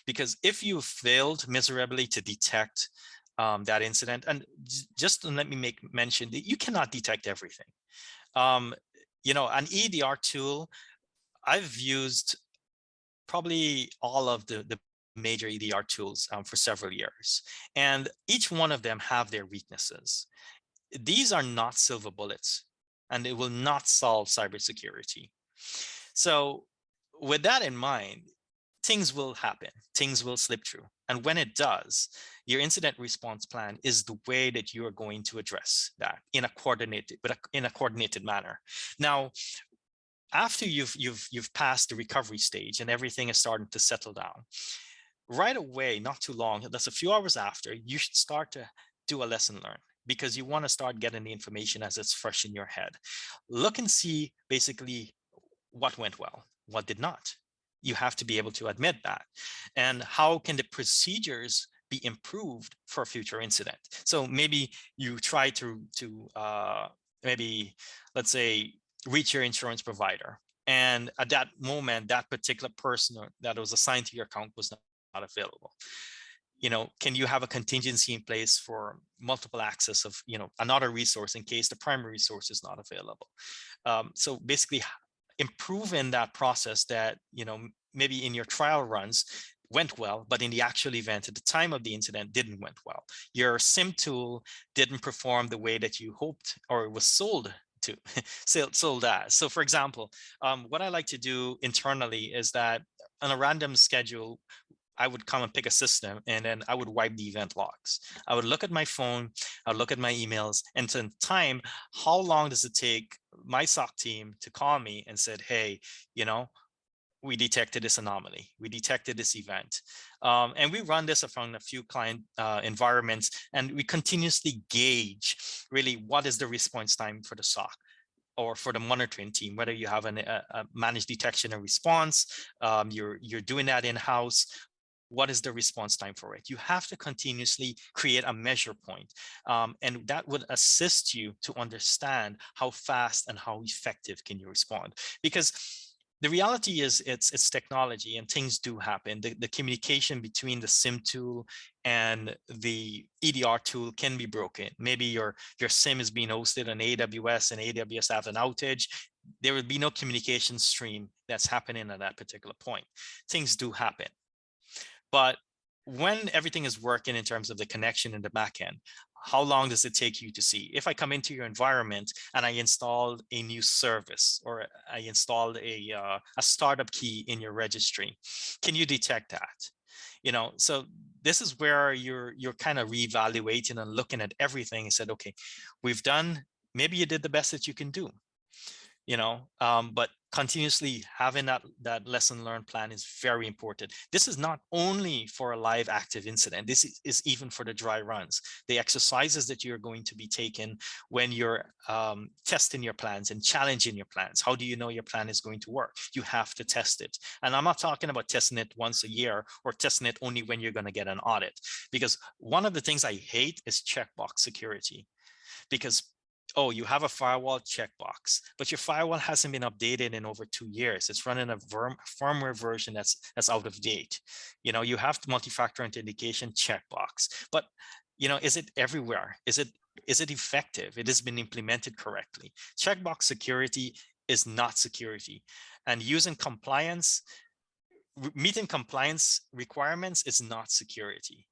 because if you failed miserably to detect that incident, and just let me mention that you cannot detect everything. An EDR tool, I've used probably all of the major EDR tools for several years, and each one of them have their weaknesses. These are not silver bullets, and they will not solve cybersecurity. So with that in mind, things will happen, things will slip through. And when it does, your incident response plan is the way that you are going to address that in a coordinated manner. Now, after you've passed the recovery stage and everything is starting to settle down, right away, not too long, that's a few hours after, you should start to do a lesson learned, because you want to start getting the information as it's fresh in your head. Look and see basically what went well, what did not. You have to be able to admit that. And how can the procedures be improved for a future incident? So maybe you try to maybe, let's say, reach your insurance provider, and at that moment, that particular person that was assigned to your account was not available. Can you have a contingency in place for multiple access of, another resource in case the primary resource is not available? So basically, improving that process that, maybe in your trial runs went well, but in the actual event at the time of the incident didn't went well. Your SIM tool didn't perform the way that you hoped, or it was sold as. So for example, what I like to do internally is that on a random schedule, I would come and pick a system, and then I would wipe the event logs. I would look at my phone, I would look at my emails, and to time, how long does it take, my SOC team to call me and said, hey, you know, we detected this anomaly. We detected this event. And we run this from a few client environments, and we continuously gauge really what is the response time for the SOC or for the monitoring team, whether you have a managed detection and response, you're doing that in-house. What is the response time for it? You have to continuously create a measure point, and that would assist you to understand how fast and how effective can you respond. Because the reality is it's technology and things do happen. The communication between the SIM tool and the EDR tool can be broken. Maybe your SIM is being hosted on AWS and AWS have an outage. There will be no communication stream that's happening at that particular point. Things do happen. But when everything is working in terms of the connection in the back end, how long does it take you to see? If I come into your environment and I installed a new service, or I installed a startup key in your registry, can you detect that? You know, so this is where you're kind of reevaluating and looking at everything and said, okay, we've done, maybe you did the best that you can do, you know, but continuously having that lesson learned plan is very important. This is not only for a live active incident. This is even for the dry runs, the exercises that you're going to be taking when you're testing your plans and challenging your plans. How do you know your plan is going to work? You have to test it. And I'm not talking about testing it once a year or testing it only when you're going to get an audit, because one of the things I hate is checkbox security. Because, oh, you have a firewall checkbox, but your firewall hasn't been updated in over 2 years. It's running a firmware version that's out of date. You know, you have the multi-factor authentication checkbox, but you know, is it everywhere? Is it effective? It has been implemented correctly. Checkbox security is not security, and using compliance, meeting compliance requirements is not security.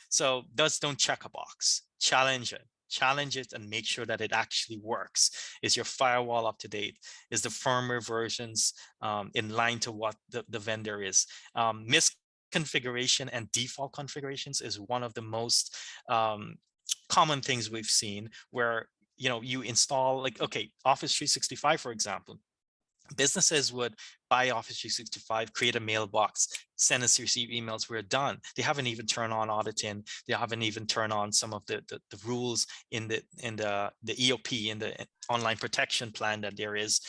So don't check a box, challenge it and make sure that it actually works. Is your firewall up to date? Is the firmware versions in line to what the vendor is? Misconfiguration and default configurations is one of the most common things we've seen, where, you know, you install, like, okay, Office 365, for example. Businesses would buy Office 365, create a mailbox, send us receive emails, we're done. They haven't even turned on auditing. They haven't even turned on some of the rules in the EOP, in the online protection plan that there is.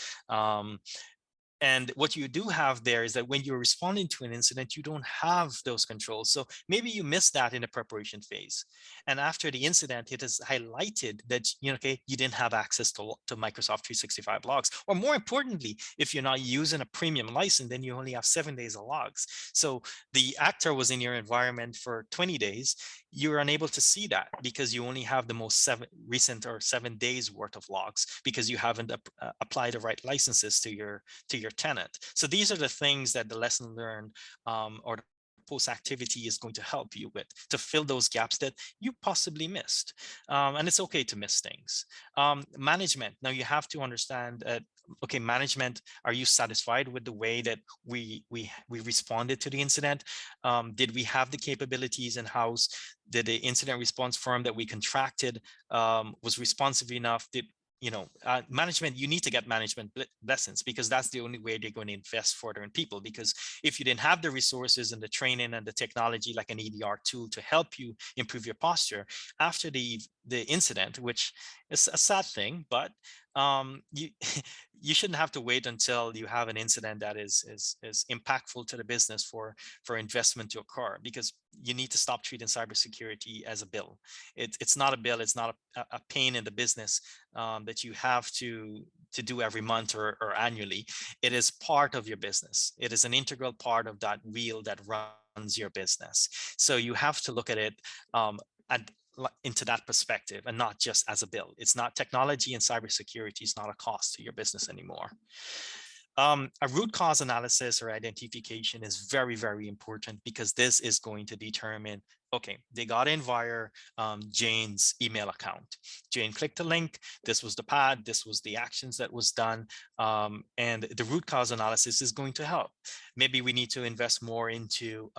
And what you do have there is that when you're responding to an incident, you don't have those controls. So maybe you missed that in the preparation phase. And after the incident, it is highlighted that, you know, okay, you didn't have access to Microsoft 365 logs. Or more importantly, if you're not using a premium license, then you only have 7 days of logs. So the actor was in your environment for 20 days. You're unable to see that because you only have the most recent 7 days worth of logs, because you haven't applied the right licenses to your tenant. So these are the things that the lesson learned or the post activity is going to help you with, to fill those gaps that you possibly missed. And it's okay to miss things. Management. Now you have to understand that, okay, management, are you satisfied with the way that we responded to the incident? Did we have the capabilities in-house? Did the incident response firm that we contracted was responsive enough? Did, you know, management, you need to get management lessons, because that's the only way they're going to invest further in people. Because if you didn't have the resources and the training and the technology, like an EDR tool to help you improve your posture after the incident, which is a sad thing, but you you shouldn't have to wait until you have an incident that is impactful to the business for investment to occur, because you need to stop treating cybersecurity as a bill. It's not a bill. It's not a pain in the business that you have to do every month or annually. It is part of your business. It is an integral part of that wheel that runs your business. So you have to look at it into that perspective, and not just as a bill. It's not, technology and cybersecurity is not a cost to your business anymore. A root cause analysis or identification is very, very important, because this is going to determine, okay, they got in via Jane's email account. Jane clicked the link. This was the pad. This was the actions that was done. And the root cause analysis is going to help. Maybe we need to invest more into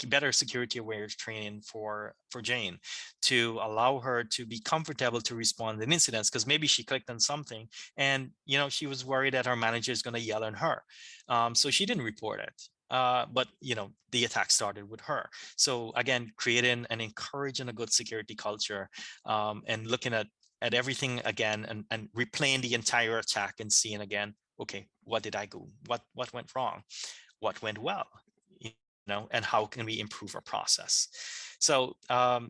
better security aware training for Jane, to allow her to be comfortable to respond in incidents, because maybe she clicked on something and she was worried that her manager is going to yell at her, so she didn't report it. But the attack started with her. So again, creating and encouraging a good security culture, and looking at everything again, and replaying the entire attack and seeing again, okay, what did I do? What went wrong? What went well? And how can we improve our process? So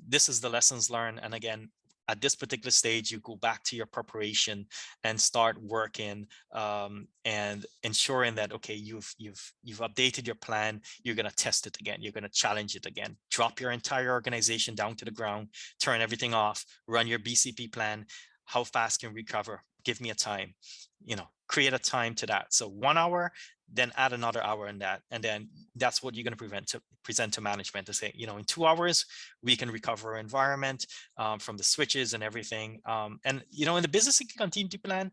this is the lessons learned. And again, at this particular stage, you go back to your preparation and start working, and ensuring that, okay, you've updated your plan. You're going to test it again. You're going to challenge it again. Drop your entire organization down to the ground, turn everything off, run your BCP plan. How fast can we recover? Give me a time, create a time to that. So 1 hour, then add another hour in that. And then that's what you're going to present to management, to say, in 2 hours, we can recover our environment from the switches and everything. And, in the business continuity plan,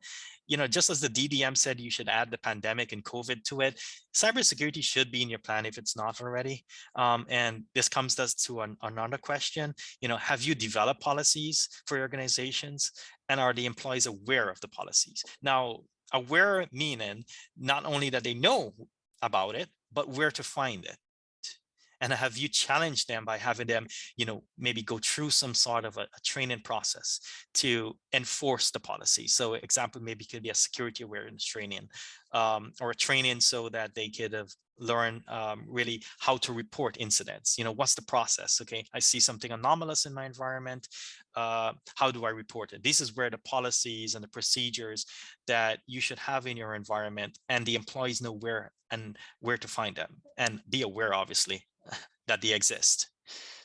just as the DDM said, you should add the pandemic and COVID to it. Cybersecurity should be in your plan if it's not already. And this comes us to another question. Have you developed policies for your organizations? And are the employees aware of the policies? Now, aware meaning not only that they know about it, but where to find it. And have you challenged them by having them, maybe go through some sort of a training process to enforce the policy? So example, maybe could be a security awareness training, or a training so that they could have learn really how to report incidents. What's the process? Okay, I see something anomalous in my environment. How do I report it? This is where the policies and the procedures that you should have in your environment, and the employees know where to find them, and be aware, obviously, that they exist.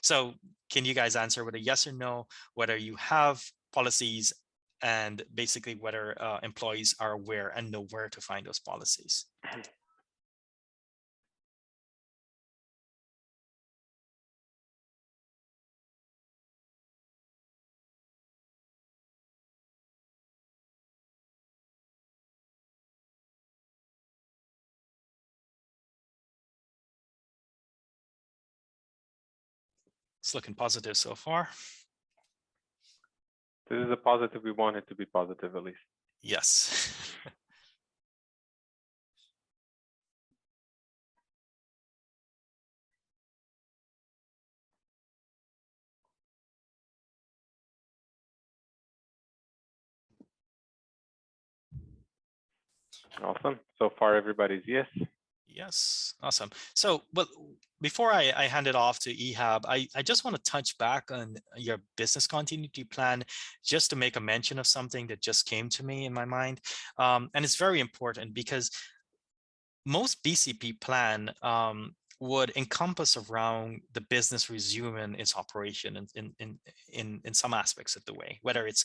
So can you guys answer with a yes or no, whether you have policies, and basically whether employees are aware and know where to find those policies? It's looking positive so far. This is a positive. We want it to be positive, at least. Yes. Awesome. So far, everybody's yes. Yes, awesome. So, but before I hand it off to Ehab, I just want to touch back on your business continuity plan, just to make a mention of something that just came to me in my mind. And it's very important, because most BCP plan would encompass around the business resuming its operation in some aspects of the way, whether it's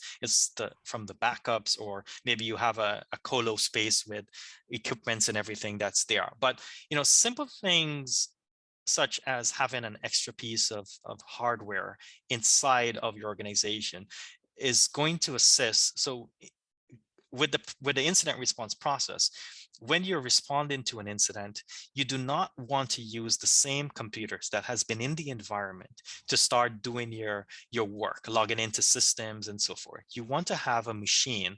from the backups, or maybe you have a colo space with equipments and everything that's there. But simple things such as having an extra piece of hardware inside of your organization is going to assist. So with the incident response process, when you're responding to an incident, you do not want to use the same computers that has been in the environment to start doing your work, logging into systems and so forth. You want to have a machine,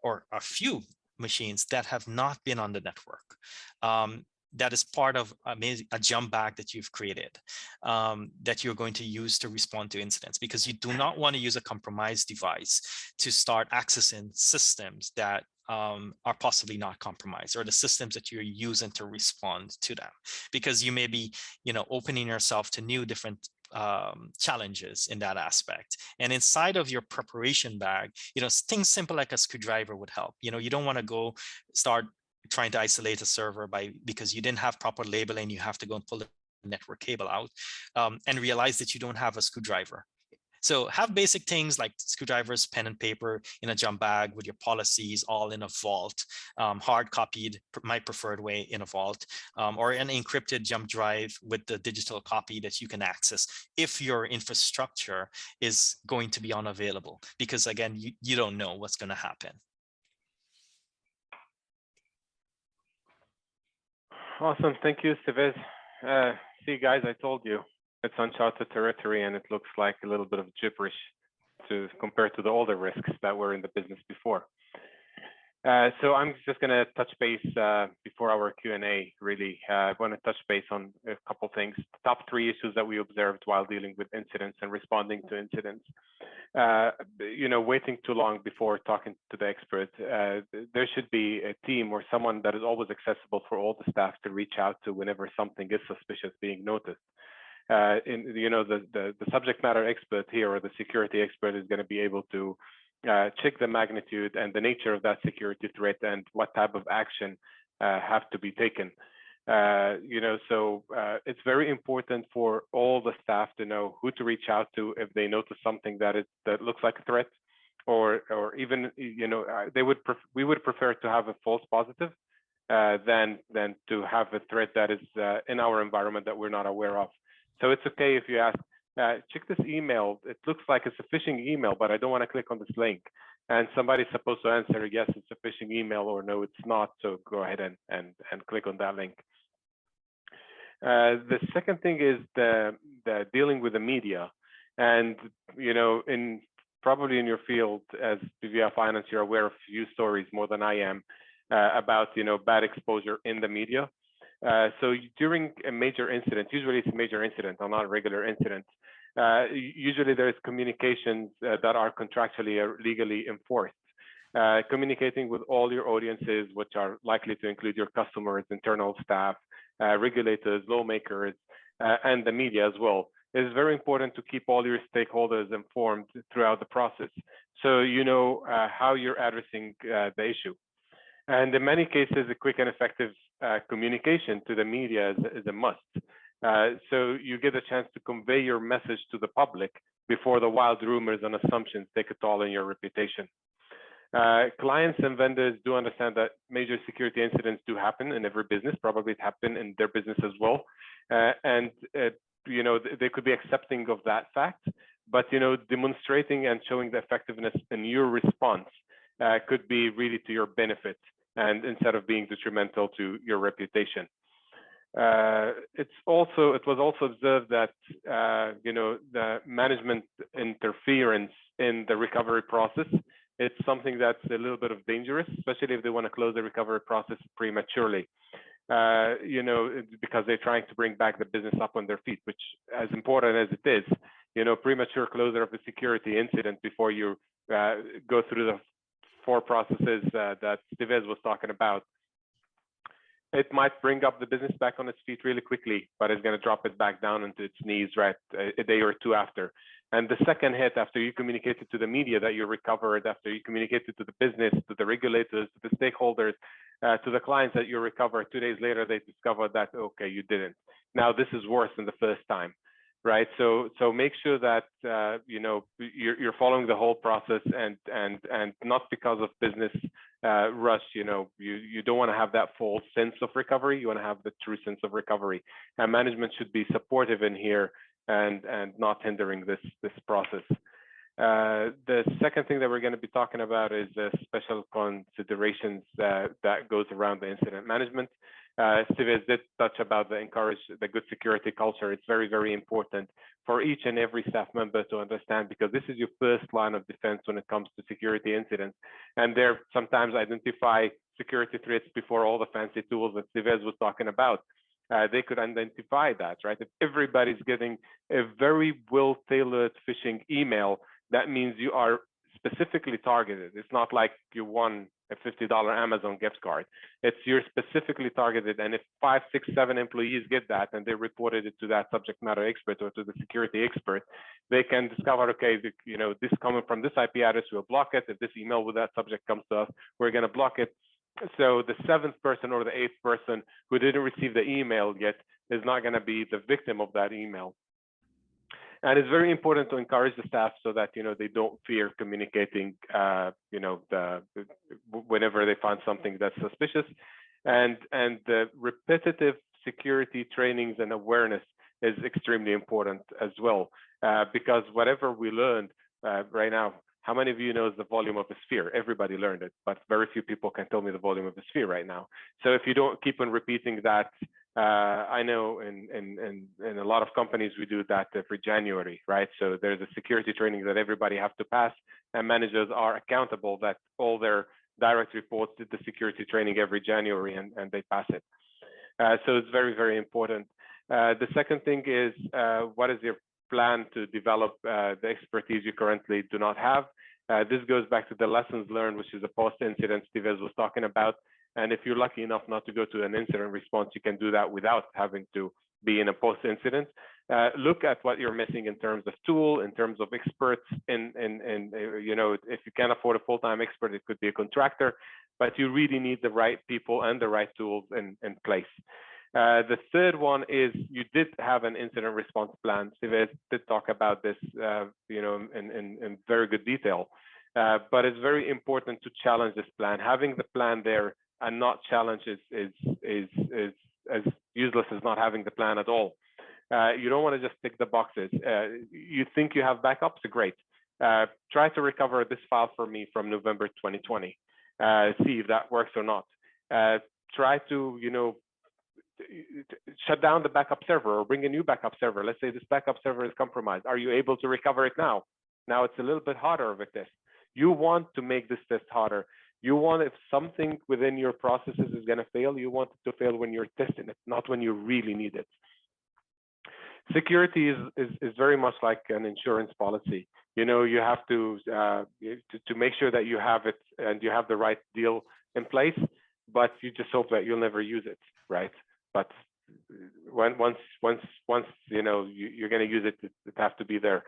or a few machines that have not been on the network. That is part of a jump bag that you've created, that you're going to use to respond to incidents, because you do not want to use a compromised device to start accessing systems that are possibly not compromised, or the systems that you're using to respond to them, because you may be, opening yourself to new different challenges in that aspect. And inside of your preparation bag, things simple like a screwdriver would help. You don't want to go start trying to isolate a server because you didn't have proper labeling. You have to go and pull the network cable out, and realize that you don't have a screwdriver. So have basic things like screwdrivers, pen and paper in a jump bag with your policies all in a vault, hard copied, my preferred way, in a vault, or an encrypted jump drive with the digital copy that you can access if your infrastructure is going to be unavailable, because again, you don't know what's going to happen. Awesome. Thank you, Chavez. See, guys, I told you it's uncharted territory, and it looks like a little bit of gibberish to compared to the older risks that were in the business before. So I'm just going to touch base before our Q&A. Really, I want to touch base on a couple things. The top 3 issues that we observed while dealing with incidents and responding to incidents. Waiting too long before talking to the expert. There should be a team or someone that is always accessible for all the staff to reach out to whenever something is suspicious being noticed. The subject matter expert here, or the security expert, is going to be able to check the magnitude and the nature of that security threat and what type of action have to be taken. It's very important for all the staff to know who to reach out to if they notice something that looks like a threat, or even we would prefer to have a false positive than to have a threat that is in our environment that we're not aware of. So it's okay if you ask, check this email. It looks like it's a phishing email, but I don't want to click on this link. And somebody's supposed to answer, yes, it's a phishing email, or no, it's not. So go ahead and click on that link. The second thing is the dealing with the media. And, probably in your field as BVI Finance, you're aware of a few stories more than I am about, bad exposure in the media. So during a major incident, usually it's a major incident or not a regular incident, usually there's communications that are contractually or legally enforced. Communicating with all your audiences, which are likely to include your customers, internal staff, regulators, lawmakers, and the media as well. It is very important to keep all your stakeholders informed throughout the process, so you know how you're addressing the issue. And in many cases, a quick and effective communication to the media is a must. So you get a chance to convey your message to the public before the wild rumors and assumptions take a toll on your reputation. Clients and vendors do understand that major security incidents do happen in every business. Probably it happened in their business as well. They could be accepting of that fact, but, demonstrating and showing the effectiveness in your response could be really to your benefit, and instead of being detrimental to your reputation. It was also observed that, the management interference in the recovery process, it's something that's a little bit of dangerous, especially if they want to close the recovery process prematurely, because they're trying to bring back the business up on their feet, which, as important as it is, premature closure of a security incident before you go through the 4 processes that Stevez was talking about, it might bring up the business back on its feet really quickly, but it's going to drop it back down into its knees right a day or 2 after. And the second hit, after you communicated to the media that you recovered, after you communicated to the business, to the regulators, to the stakeholders, to the clients that you recovered, 2 days later, they discovered that, okay, you didn't. Now this is worse than the first time, right? So make sure that you're following the whole process, and not because of business rush. You don't want to have that false sense of recovery. You want to have the true sense of recovery. And management should be supportive in here and not hindering this process. The second thing that we're going to be talking about is special considerations that goes around the incident management. Steve did touch about encourage the good security culture. It's very, very important for each and every staff member to understand, because this is your first line of defense when it comes to security incidents. And they sometimes identify security threats before all the fancy tools that Steve was talking about. They could identify that, right? If everybody's getting a very well-tailored phishing email, that means you are specifically targeted. It's not like you won a $50 Amazon gift card. It's you're specifically targeted. And if 5, 6, 7 employees get that and they reported it to that subject matter expert or to the security expert, they can discover, okay, this coming from this IP address, we'll block it. If this email with that subject comes to us, we're going to block it. So the 7th person or the 8th person who didn't receive the email yet is not going to be the victim of that email. And it's very important to encourage the staff so that they don't fear communicating whenever they find something that's suspicious. And the repetitive security trainings and awareness is extremely important as well, because whatever we learned right now, how many of you knows the volume of a sphere? Everybody learned it, but very few people can tell me the volume of a sphere right now. So if you don't keep on repeating that I know in a lot of companies, we do that every January, right? So there's a security training that everybody has to pass, and managers are accountable that all their direct reports did the security training every January, and they pass it. So it's very, very important. The second thing is, what is your plan to develop the expertise you currently do not have? This goes back to the lessons learned, which is a post-incident Steve was talking about. And if you're lucky enough not to go to an incident response, you can do that without having to be in a post-incident. Look at what you're missing in terms of tool, in terms of experts. You know, if you can't afford a full-time expert, it could be a contractor, but you really need the right people and the right tools in place. The third one is you did have an incident response plan. Steve did talk about this, you know, in very good detail. But it's very important to challenge this plan. Having the plan there and not challenge is as useless as not having the plan at all. You don't want to just tick the boxes. You think you have backups, great. Try to recover this file for me from November 2020. See if that works or not. Try to, you know, shut down the backup server or bring a new backup server. Let's say this backup server is compromised. Are you able to recover it now? Now it's a little bit harder with this. You want to make this test harder. You want, if something within your processes is going to fail, you want it to fail when you're testing it, not when you really need it. Security is very much like an insurance policy. You know, you have to make sure that you have it and you have the right deal in place, but you just hope that you'll never use it, right? But once you know you're going to use it, it has to be there.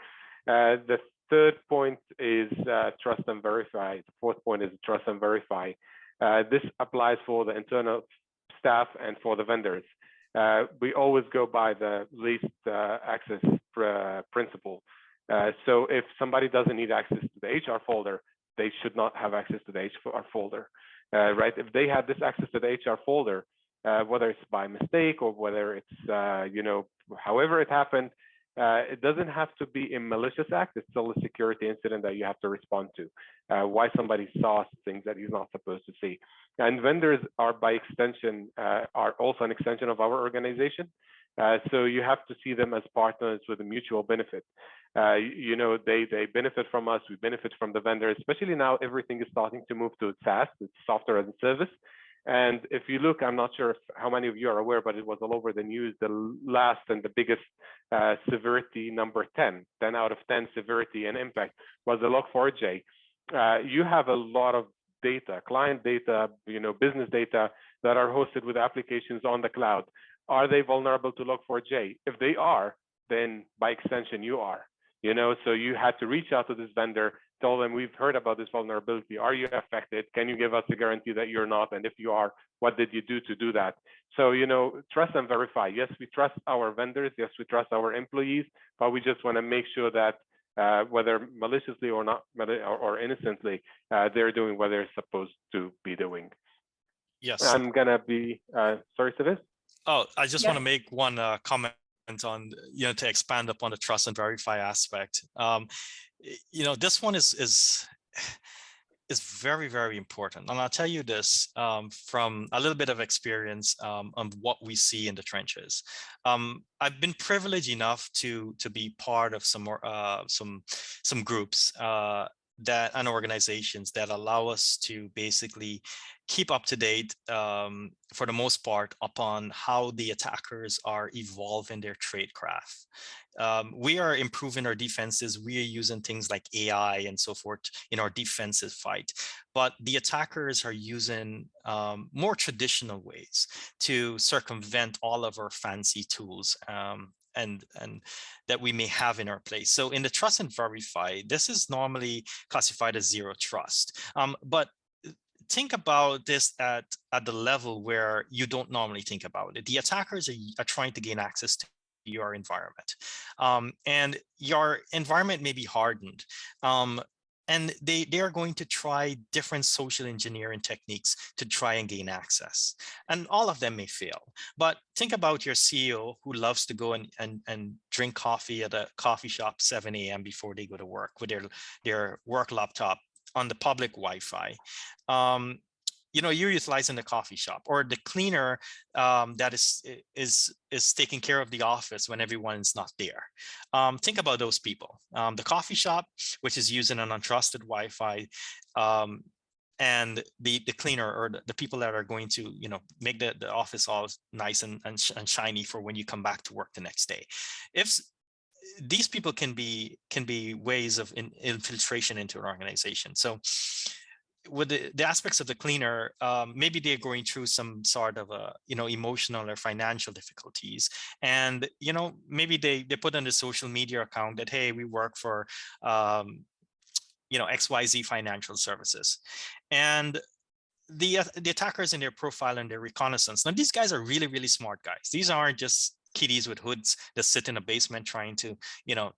The third point is trust and verify. The fourth point is trust and verify. This applies for the internal staff and for the vendors. We always go by the least access principle. So if somebody doesn't need access to the HR folder, they should not have access to the HR folder, right? If they have this access to the HR folder, whether it's by mistake or whether it's, you know, however it happened, it doesn't have to be a malicious act. It's still a security incident that you have to respond to. Why somebody saw things that he's not supposed to see. And vendors are by extension, are also an extension of our organization. So you have to see them as partners with a mutual benefit. You know, they benefit from us, we benefit from the vendors, especially now everything is starting to move to SaaS, it's software as a service. And if you look, I'm not sure how many of you are aware, but it was all over the news, the last and the biggest severity number 10 out of 10 severity and impact was the Log4j. You have a lot of data, client data, you know, business data that are hosted with applications on the cloud. Are they vulnerable to Log4j? If they are, then by extension, you are. You know, so you had to reach out to this vendor, tell them we've heard about this vulnerability. Are you affected? Can you give us a guarantee that you're not? And if you are, what did you do to do that? So, you know, trust and verify. Yes, we trust our vendors. Yes, we trust our employees, but we just want to make sure that whether maliciously or not, or innocently, they're doing what they're supposed to be doing. Yes. I'm gonna be sorry, Sivis. Oh, I just Yeah. want to make one comment on, you know, to expand upon the trust and verify aspect. You know, this one is very, very important. And I'll tell you this from a little bit of experience on what we see in the trenches. I've been privileged enough to be part of some groups and organizations that allow us to basically keep up to date for the most part upon how the attackers are evolving their tradecraft. We are improving our defenses. We are using things like AI and so forth in our defensive fight, but the attackers are using more traditional ways to circumvent all of our fancy tools and that we may have in our place. So in the trust and verify, this is normally classified as zero trust, but think about this at the level where you don't normally think about it. The attackers are trying to gain access to your environment, and your environment may be hardened, and they are going to try different social engineering techniques to try and gain access, and all of them may fail. But think about your CEO who loves to go and drink coffee at a coffee shop 7 a.m. before they go to work with their work laptop on the public Wi-Fi. you're utilizing the coffee shop or the cleaner that is taking care of the office when everyone is not there. Think about those people. The coffee shop, which is using an untrusted Wi-Fi, and the cleaner or the people that are going to make the office all nice and shiny for when you come back to work the next day. If these people can be ways of infiltration into an organization. So with the aspects of the cleaner, maybe they're going through some sort of emotional or financial difficulties, and maybe they put on the social media account that, hey, we work for XYZ Financial Services, and the attackers in their profile and their reconnaissance. Now, these guys are really, really smart guys. These aren't just kiddies with hoods that sit in a basement trying to,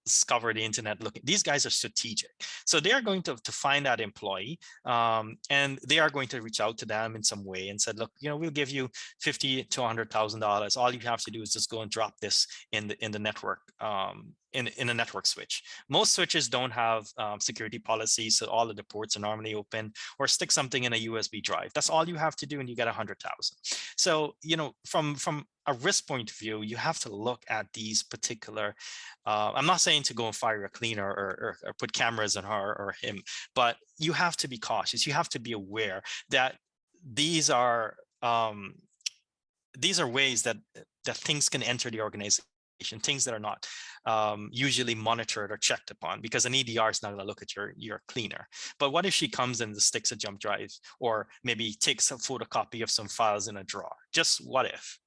discover the internet looking. These guys are strategic. So they are going to find that employee, and they are going to reach out to them in some way and said, look, we'll give you $50,000 to $100,000. All you have to do is just go and drop this in the network, in a network switch. Most switches don't have security policies, so all of the ports are normally open, or stick something in a USB drive. That's all you have to do, and you get 100,000. So, from a risk point of view, you have to look at these particular, I'm not saying to go and fire a cleaner or put cameras on her or him, but you have to be cautious. You have to be aware that these are ways that things can enter the organization, things that are not usually monitored or checked upon, because an EDR is not going to look at your cleaner. But what if she comes and sticks a jump drive, or maybe takes a photocopy of some files in a drawer? Just what if?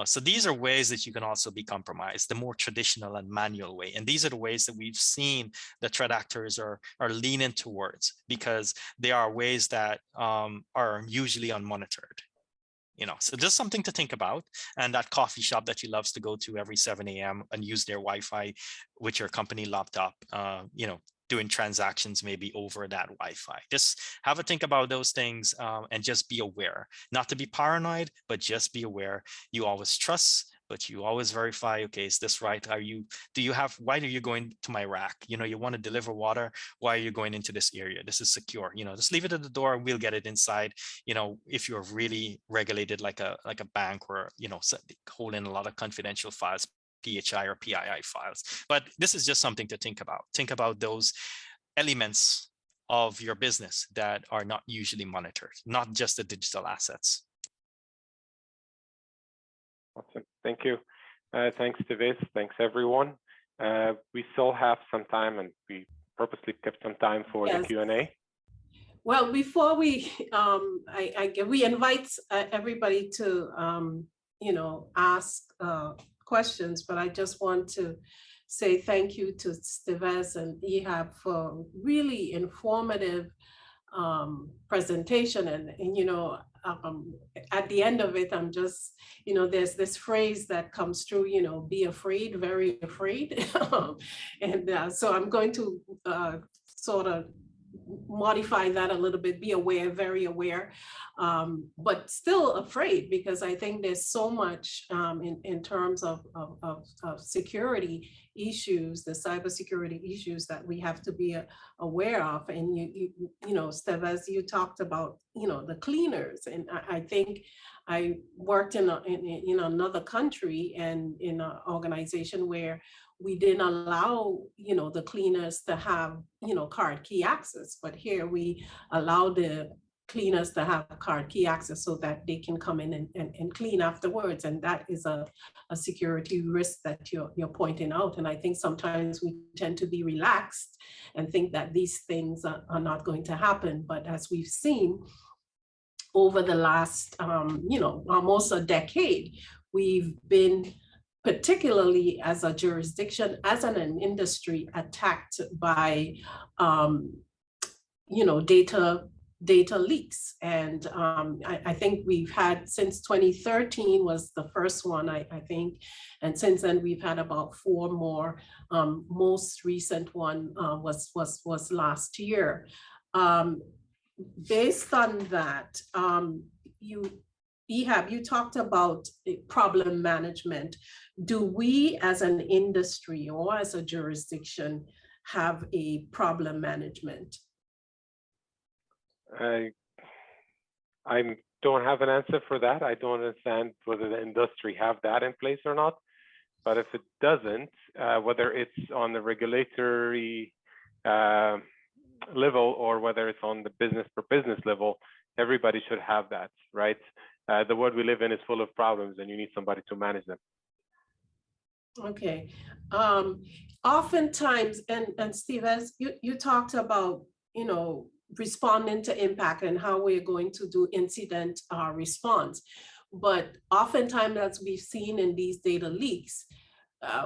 So these are ways that you can also be compromised, the more traditional and manual way. And these are the ways that we've seen the threat actors are leaning towards, because they are ways that are usually unmonitored. So just something to think about. And that coffee shop that you loves to go to every 7 a.m. and use their Wi-Fi with your company laptop, doing transactions maybe over that Wi-Fi. Just have a think about those things, and just be aware. Not to be paranoid, but just be aware. You always trust, but you always verify, okay, is this right? Why are you going to my rack? You want to deliver water. Why are you going into this area? This is secure. Just leave it at the door. We'll get it inside. If you're really regulated like a bank, or, holding a lot of confidential files, PHI or PII files. But this is just something to think about. Think about those elements of your business that are not usually monitored, not just the digital assets. Awesome. Thank you. Thanks, Davis. Thanks, everyone. We still have some time, and we purposely kept some time for the Q&A. Well, before we we invite everybody to ask questions, but I just want to say thank you to Stevez and Ehab for really informative presentation. And at the end of it, I'm just, there's this phrase that comes through, be afraid, very afraid. And so I'm going to sort of modify that a little bit, be aware, very aware, but still afraid, because I think there's so much in terms of security issues, the cybersecurity issues that we have to be aware of. And Steve, as you talked about, the cleaners, and I think I worked in another country and in an organization where we didn't allow, the cleaners to have, card key access, but here we allow the cleaners to have card key access so that they can come in and clean afterwards. And that is a security risk that you're pointing out. And I think sometimes we tend to be relaxed and think that these things are not going to happen. But as we've seen over the last, almost a decade, we've been, particularly as a jurisdiction, as an industry, attacked by, data leaks. And I think we've had, since 2013 was the first one, I think. And since then we've had about 4 more. Most recent one was last year. Based on that, Ehab, you talked about problem management. Do we as an industry or as a jurisdiction have a problem management? I don't have an answer for that. I don't understand whether the industry have that in place or not. But if it doesn't, whether it's on the regulatory level or whether it's on the business per business level, everybody should have that, right? The world we live in is full of problems and you need somebody to manage them. Okay. Oftentimes, and Steve, as you talked about, responding to impact and how we're going to do incident response. But oftentimes, as we've seen in these data leaks,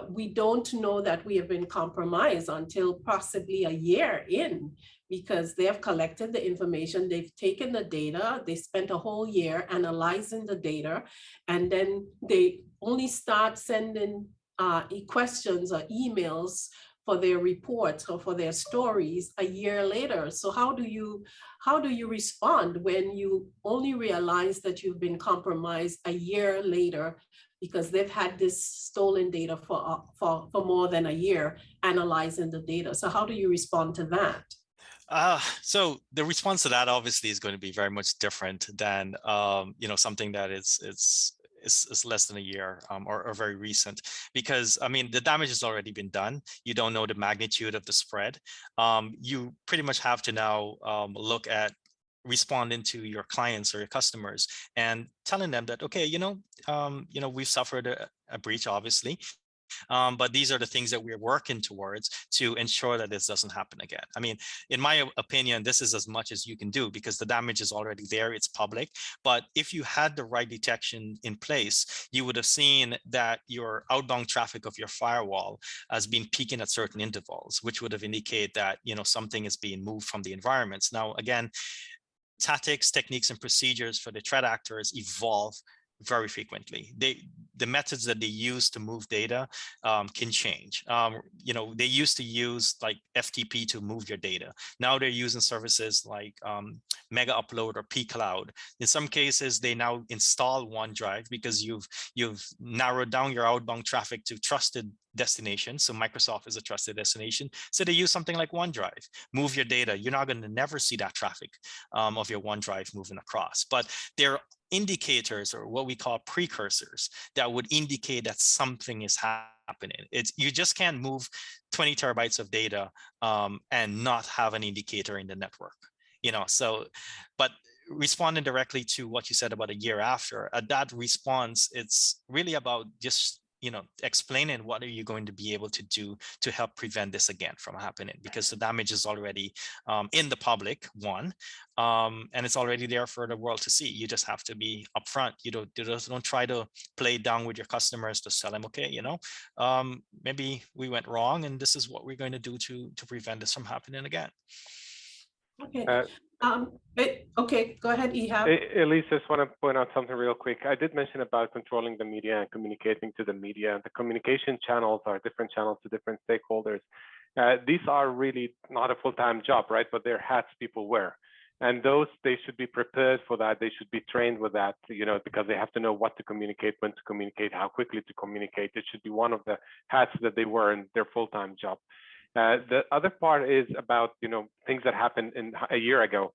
we don't know that we have been compromised until possibly a year in, because they have collected the information, they've taken the data, they spent a whole year analyzing the data, and then they only start sending questions or emails for their reports or for their stories a year later. So how do you respond when you only realize that you've been compromised a year later, because they've had this stolen data for more than a year analyzing the data? So how do you respond to that? So the response to that obviously is going to be very much different than something that is less than a year or very recent, because I mean the damage has already been done. You don't know the magnitude of the spread. You pretty much have to now look at responding to your clients or your customers and telling them that, okay, we've suffered a breach, obviously. But these are the things that we're working towards to ensure that this doesn't happen again. I mean, in my opinion, this is as much as you can do because the damage is already there, it's public. But if you had the right detection in place, you would have seen that your outbound traffic of your firewall has been peaking at certain intervals, which would have indicated that, something is being moved from the environments. Now, again, tactics, techniques, and procedures for the threat actors evolve very frequently. The methods that they use to move data can change. They used to use like FTP to move your data. Now they're using services like Mega Upload or pCloud. In some cases, they now install OneDrive because you've narrowed down your outbound traffic to trusted destinations. So Microsoft is a trusted destination. So they use something like OneDrive, move your data. You're not going to never see that traffic of your OneDrive moving across. But there are indicators, or what we call precursors, that would indicate that something is happening. You just can't move 20 terabytes of data and not have an indicator in the network. But responding directly to what you said about a year after, that response, it's really about just explaining what are you going to be able to do to help prevent this again from happening, because the damage is already in the public, and it's already there for the world to see. You just have to be upfront. You don't try to play down with your customers to sell them, okay, maybe we went wrong and this is what we're going to do to prevent this from happening again. Okay. Okay, go ahead, Ehab. Elise, I just want to point out something real quick. I did mention about controlling the media and communicating to the media. The communication channels are different channels to different stakeholders. These are really not a full-time job, right? But they're hats people wear. And they should be prepared for that. They should be trained with that, because they have to know what to communicate, when to communicate, how quickly to communicate. It should be one of the hats that they wear in their full-time job. The other part is about, things that happened a year ago.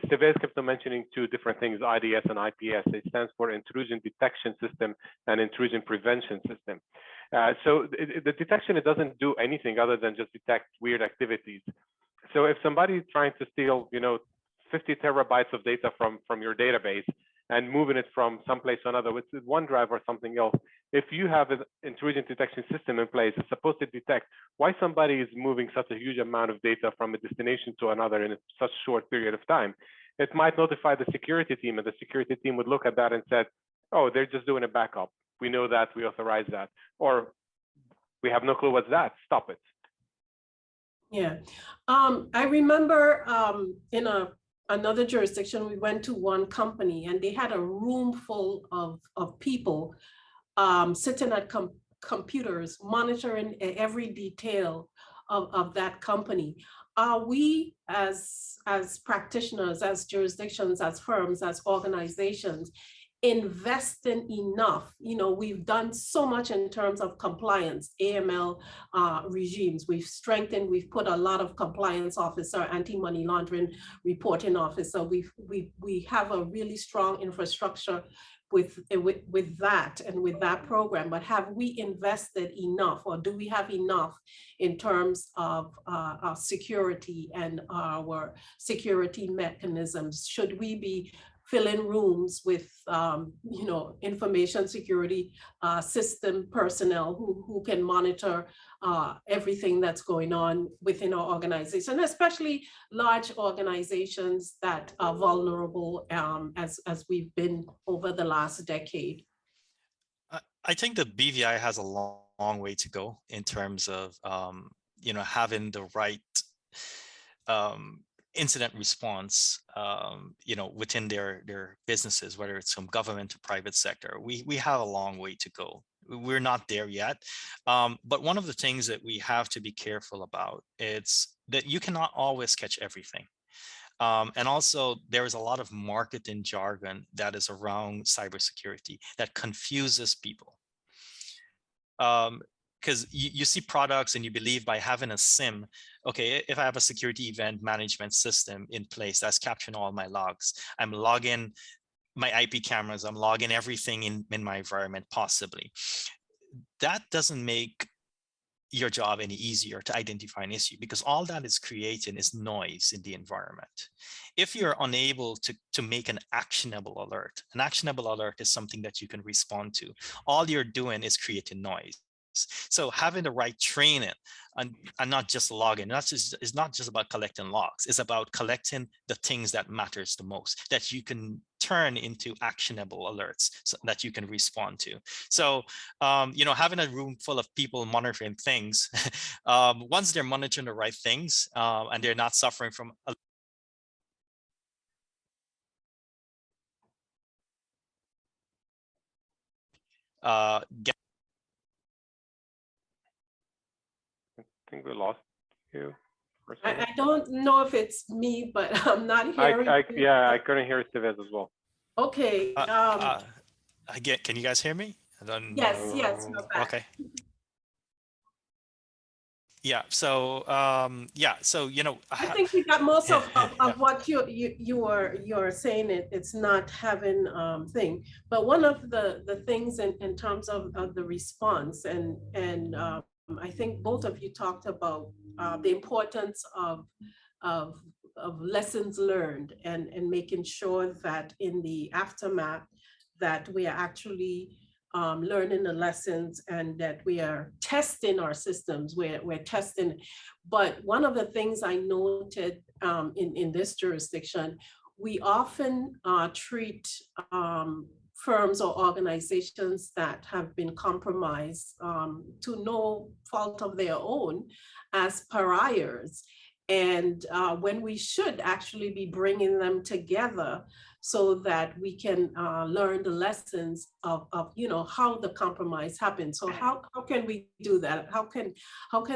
Steve kept on mentioning two different things, IDS and IPS. It stands for Intrusion Detection System and Intrusion Prevention System. So the detection, it doesn't do anything other than just detect weird activities. So if somebody is trying to steal, 50 terabytes of data from your database and moving it from someplace to another with OneDrive or something else, if you have an intrusion detection system in place, it's supposed to detect why somebody is moving such a huge amount of data from a destination to another in such a short period of time. It might notify the security team, and the security team would look at that and said, oh, they're just doing a backup. We know that, we authorize that. Or we have no clue what's that, stop it. Yeah, I remember in another jurisdiction, we went to one company and they had a room full of people sitting at computers, monitoring every detail of that company. Are we as practitioners, as jurisdictions, as firms, as organizations, investing enough? You know, we've done so much in terms of compliance, AML regimes. We've put a lot of compliance officer, anti-money laundering reporting officer. We have a really strong infrastructure with that and with that program, but have we invested enough, or do we have enough in terms of our security and our security mechanisms? Should we be filling rooms with you know, information security system personnel who can monitor everything that's going on within our organization, especially large organizations that are vulnerable as we've been over the last decade? I think the BVI has a long way to go in terms of you know, having the right incident response, you know, within their businesses, whether it's from government to private sector. We have a long way to go. We're not there yet. But one of the things that we have to be careful about is that you cannot always catch everything. And also there is a lot of marketing jargon that is around cybersecurity that confuses people. Because you see products and you believe by having a SIM, okay, if I have a security event management system in place that's capturing all my logs, I'm logging my IP cameras, I'm logging everything in my environment possibly. That doesn't make your job any easier to identify an issue, because all that is creating is noise in the environment. If you're unable to make an actionable alert is something that you can respond to. All you're doing is creating noise. So having the right training and not just logging, it's not just about collecting logs, it's about collecting the things that matters the most, that you can turn into actionable alerts so that you can respond to. So, you know, having a room full of people monitoring things, once they're monitoring the right things and they're not suffering from I think we lost you for a I second. don't know if it's me, but I'm not hearing. Yeah, I couldn't hear Stevez as well. Okay. again, can you guys hear me? I don't Yes, know. yes, you're back. Okay. Yeah. So yeah. So you know, I think we got most of yeah. what you're saying. It's not having thing, but one of the things in terms of the response, and I think both of you talked about the importance of lessons learned and making sure that in the aftermath that we are actually learning the lessons and that we are testing our systems. We're testing. But one of the things I noted in this jurisdiction, we often treat firms or organizations that have been compromised to no fault of their own as pariahs. And when we should actually be bringing them together so that we can learn the lessons of you know, how the compromise happened. So how can we do that? How can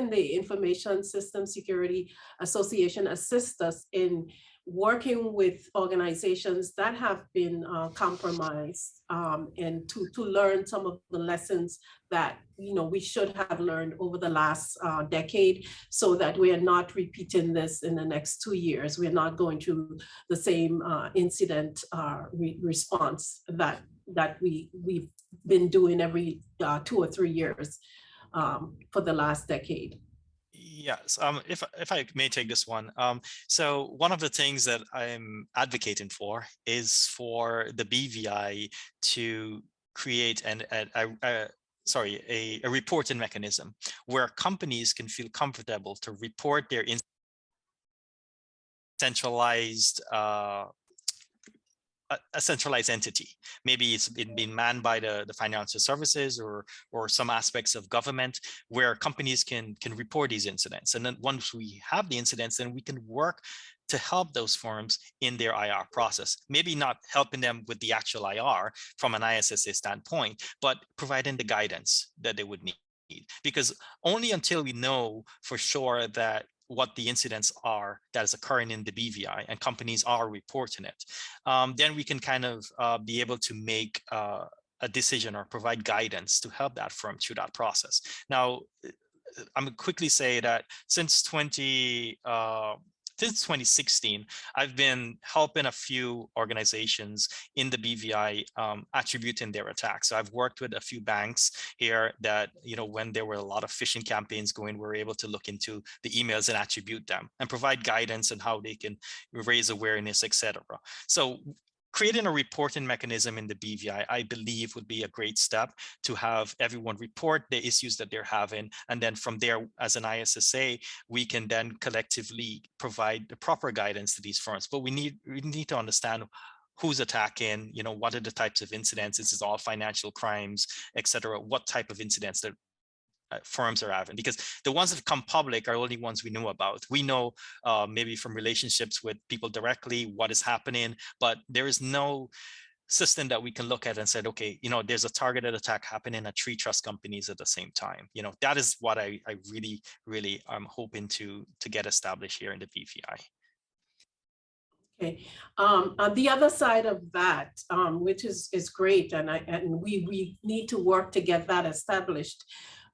the Information System Security Association assist us in working with organizations that have been compromised and to learn some of the lessons that, you know, we should have learned over the last decade, so that we are not repeating this in the next 2 years. We're not going through the same incident response that we've been doing every 2 or 3 years for the last decade. Yes, if I may take this one. So one of the things that I'm advocating for is for the BVI to create a reporting mechanism where companies can feel comfortable to report their centralized a centralized entity. Maybe it's been manned by the financial services or some aspects of government, where companies can report these incidents. And then once we have the incidents, then we can work to help those firms in their IR process. Maybe not helping them with the actual IR from an ISSA standpoint, but providing the guidance that they would need. Because only until we know for sure that what the incidents are that is occurring in the BVI, and companies are reporting it, then we can kind of be able to make a decision or provide guidance to help that firm through that process. Now, I'm gonna quickly say that since 2016, I've been helping a few organizations in the BVI attributing their attacks. So I've worked with a few banks here that, when there were a lot of phishing campaigns going, we were able to look into the emails and attribute them and provide guidance on how they can raise awareness, etc. So creating a reporting mechanism in the BVI, I believe, would be a great step to have everyone report the issues that they're having. And then from there, as an ISSA, we can then collectively provide the proper guidance to these firms. But we need to understand who's attacking, what are the types of incidents? Is this all financial crimes, et cetera? What type of incidents that firms are having, because the ones that come public are only ones we know about. We know maybe from relationships with people directly what is happening, but there is no system that we can look at and said, okay, there's a targeted attack happening at 3 trust companies at the same time. That is what I really, really am hoping to get established here in the BVI. Okay. On the other side of that, which is great, and we need to work to get that established.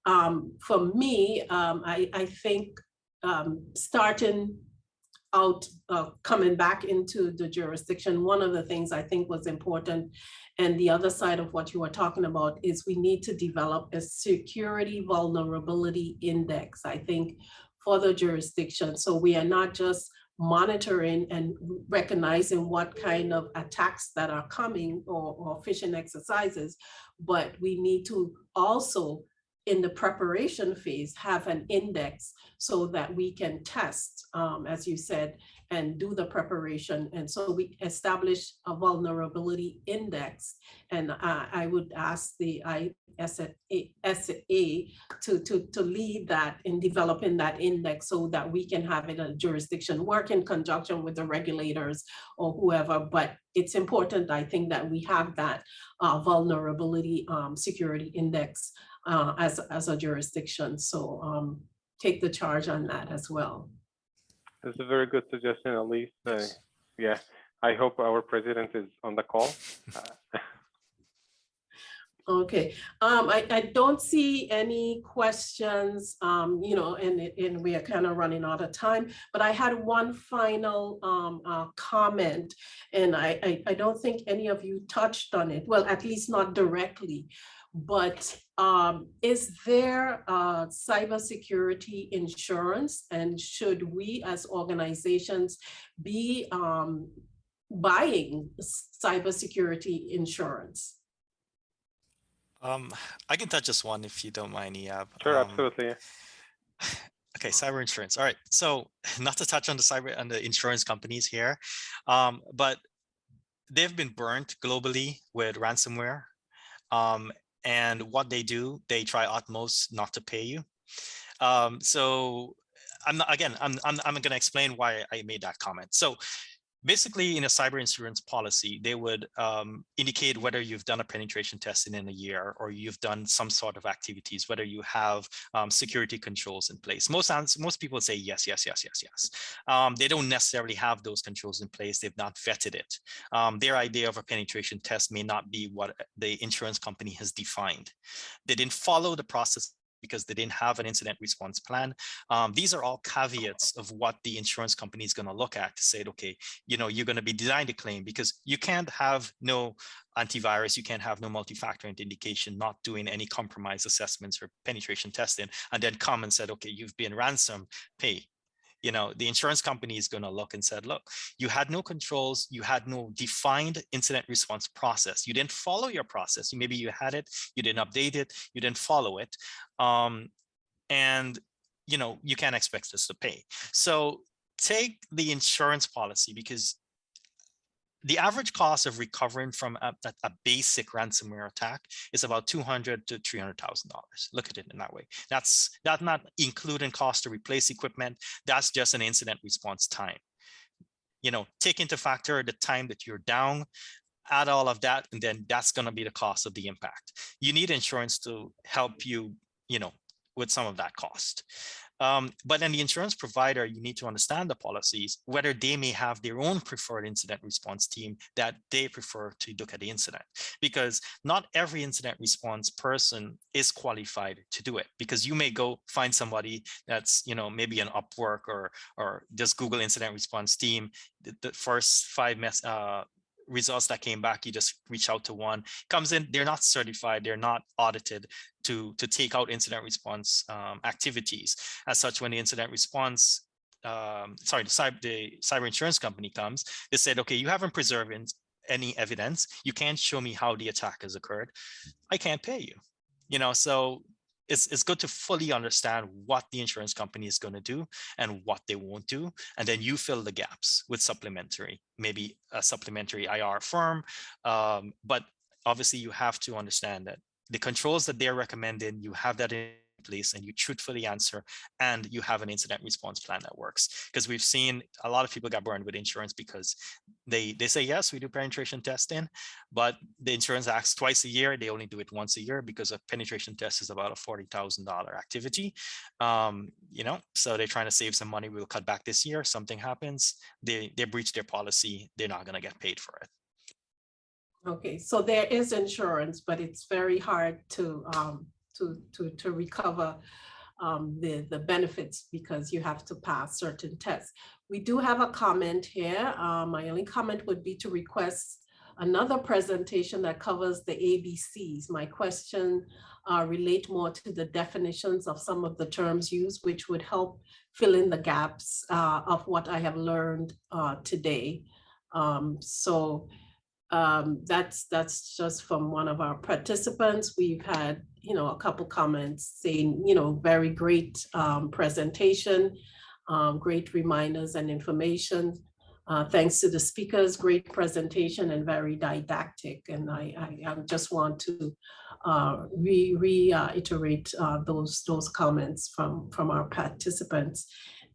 For me, I think starting out, coming back into the jurisdiction, one of the things I think was important, and the other side of what you were talking about, is we need to develop a security vulnerability index, I think, for the jurisdiction. So we are not just monitoring and recognizing what kind of attacks that are coming or phishing exercises, but we need to also, in the preparation phase, have an index so that we can test, as you said, and do the preparation. And so we establish a vulnerability index. And I would ask the ISSA to lead that in developing that index so that we can have it a jurisdiction, work in conjunction with the regulators or whoever. But it's important, I think, that we have that vulnerability security index as a jurisdiction. So take the charge on that as well. That's a very good suggestion, Elise. Yeah, I hope our president is on the call. Okay, I don't see any questions, and we are kind of running out of time, but I had one final comment, and I don't think any of you touched on it, well, at least not directly, but is there cybersecurity insurance, and should we as organizations be buying cybersecurity insurance? I can touch this one if you don't mind, Iab. Sure, absolutely. Okay, cyber insurance. All right, so not to touch on the insurance companies here, but they've been burnt globally with ransomware. And what they do, they try utmost not to pay you. So I'm going to explain why I made that comment. So basically, in a cyber insurance policy, they would indicate whether you've done a penetration testing in a year or you've done some sort of activities, whether you have security controls in place. Most people say yes, yes, yes, yes, yes. They don't necessarily have those controls in place. They've not vetted it. Their idea of a penetration test may not be what the insurance company has defined. They didn't follow the process because they didn't have an incident response plan. These are all caveats of what the insurance company is going to look at to say, okay, you're going to be denying the claim because you can't have no antivirus, you can't have no multi-factor authentication, not doing any compromise assessments or penetration testing, and then come and said, okay, you've been ransomed, pay. The insurance company is going to look and said, look, you had no controls, you had no defined incident response process. You didn't follow your process. Maybe you had it, you didn't update it, you didn't follow it. And, you can't expect us to pay. So take the insurance policy, because the average cost of recovering from a basic ransomware attack is about $200,000 to $300,000. Look at it in that way. That's not including cost to replace equipment. That's just an incident response time. Take into factor the time that you're down, add all of that, and then that's going to be the cost of the impact. You need insurance to help you, with some of that cost. But then the insurance provider, you need to understand the policies, whether they may have their own preferred incident response team that they prefer to look at the incident, because not every incident response person is qualified to do it, because you may go find somebody that's, maybe an Upwork or just Google incident response team. The first 5 results that came back, you just reach out to one, comes in, they're not certified, they're not audited to take out incident response activities. As such, when the incident response, the cyber insurance company comes, they said, okay, you haven't preserved any evidence, you can't show me how the attack has occurred, I can't pay you. So it's good to fully understand what the insurance company is going to do and what they won't do. And then you fill the gaps with maybe a supplementary IR firm. But obviously you have to understand that the controls that they're recommending, you have that in place and you truthfully answer, and you have an incident response plan that works. Because we've seen a lot of people got burned with insurance because they say, yes, we do penetration testing, but the insurance asks twice a year. They only do it once a year because a penetration test is about a $40,000 activity. So they're trying to save some money. We'll cut back this year. Something happens, they breach their policy. They're not going to get paid for it. Okay, so there is insurance, but it's very hard to recover the benefits because you have to pass certain tests. We do have a comment here. My only comment would be to request another presentation that covers the ABCs. My question relate more to the definitions of some of the terms used, which would help fill in the gaps of what I have learned today. That's just from one of our participants. We've had, a couple comments saying, very great presentation, great reminders and information. Thanks to the speakers, great presentation and very didactic. And I just want to reiterate those comments from our participants.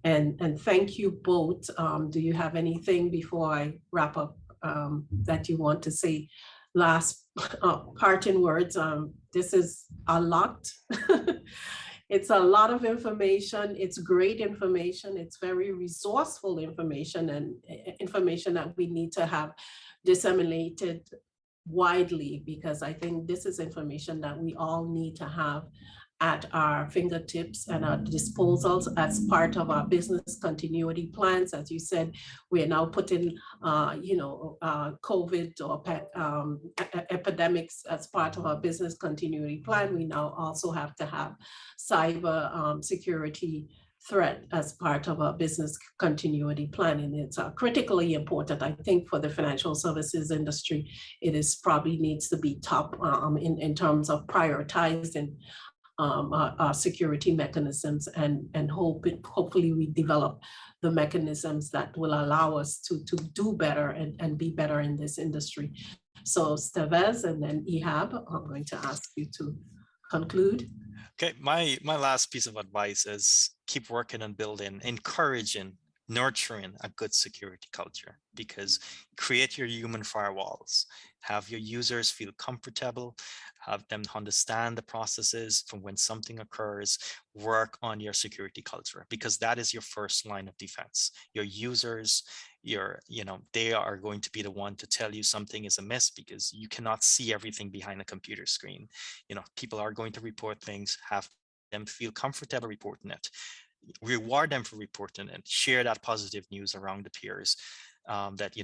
And thank you both. Do you have anything before I wrap up that you want to say? Last parting words. This is a lot. It's a lot of information. It's great information. It's very resourceful information and information that we need to have disseminated widely, because I think this is information that we all need to have at our fingertips and our disposals as part of our business continuity plans. As you said, we are now putting, COVID or epidemics as part of our business continuity plan. We now also have to have cyber security threat as part of our business continuity plan. And it's critically important, I think, for the financial services industry. It is probably needs to be top in terms of prioritizing our security mechanisms, and hopefully we develop the mechanisms that will allow us to do better and be better in this industry. So Stevez and then Ihab, I'm going to ask you to conclude. Okay, my last piece of advice is keep working on building, encouraging, nurturing a good security culture, because create your human firewalls, have your users feel comfortable, have them understand the processes from when something occurs, work on your security culture, because that is your first line of defense. Your users, they are going to be the one to tell you something is amiss, because you cannot see everything behind a computer screen. People are going to report things, have them feel comfortable reporting it. Reward them for reporting it, share that positive news around the peers, that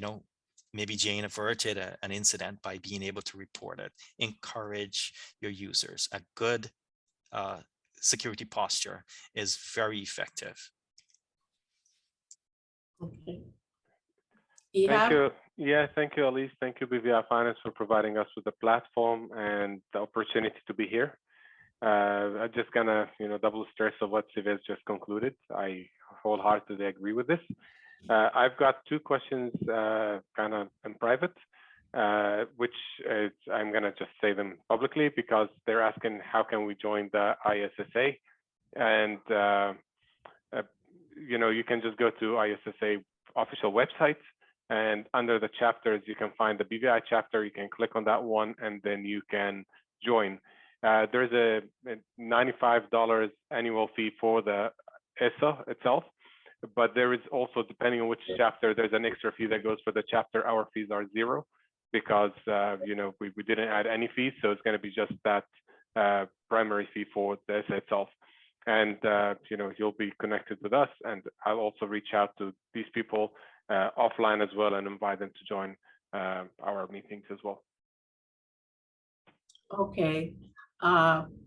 maybe Jane averted an incident by being able to report it. Encourage your users. A good security posture is very effective. Okay. Thank you. Yeah, thank you, Elise. Thank you, BVI Finance, for providing us with the platform and the opportunity to be here. I'm just gonna, double stress of what Stevez just concluded. I wholeheartedly agree with this. I've got two questions kind of in private, which I'm gonna just say them publicly because they're asking how can we join the ISSA, and you can just go to ISSA official website, and under the chapters you can find the BVI chapter. You can click on that one, and then you can join. There's a $95 annual fee for the ISSA itself. But there is also, depending on which chapter, there's an extra fee that goes for the chapter. Our fees are zero because we didn't add any fees, so it's going to be just that primary fee for the ISSA itself. And you'll be connected with us, and I'll also reach out to these people offline as well and invite them to join our meetings as well. Okay,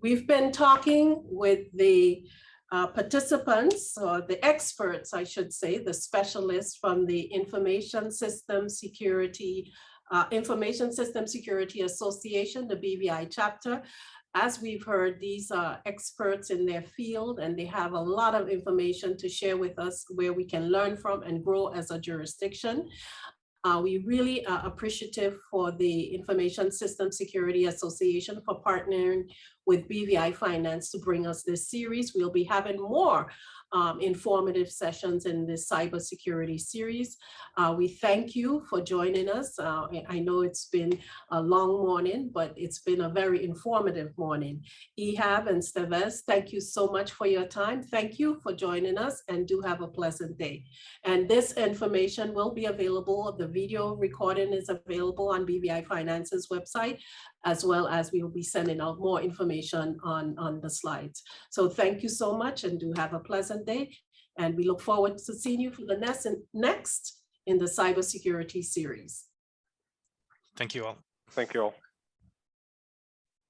we've been talking with the participants, or the experts, I should say, the specialists from the Information System Security Association, the BVI chapter. As we've heard, these are experts in their field, and they have a lot of information to share with us where we can learn from and grow as a jurisdiction. We really are appreciative for the Information System Security Association for partnering with BVI Finance to bring us this series. We'll be having more informative sessions in this cybersecurity series. We thank you for joining us. I know it's been a long morning, but it's been a very informative morning. Ehab and Steves, thank you so much for your time. Thank you for joining us, and do have a pleasant day. And this information will be available. The video recording is available on BVI Finance's website, as well as we will be sending out more information on the slides. So thank you so much, and do have a pleasant day. And we look forward to seeing you for the next in the cybersecurity series. Thank you all. Thank you all.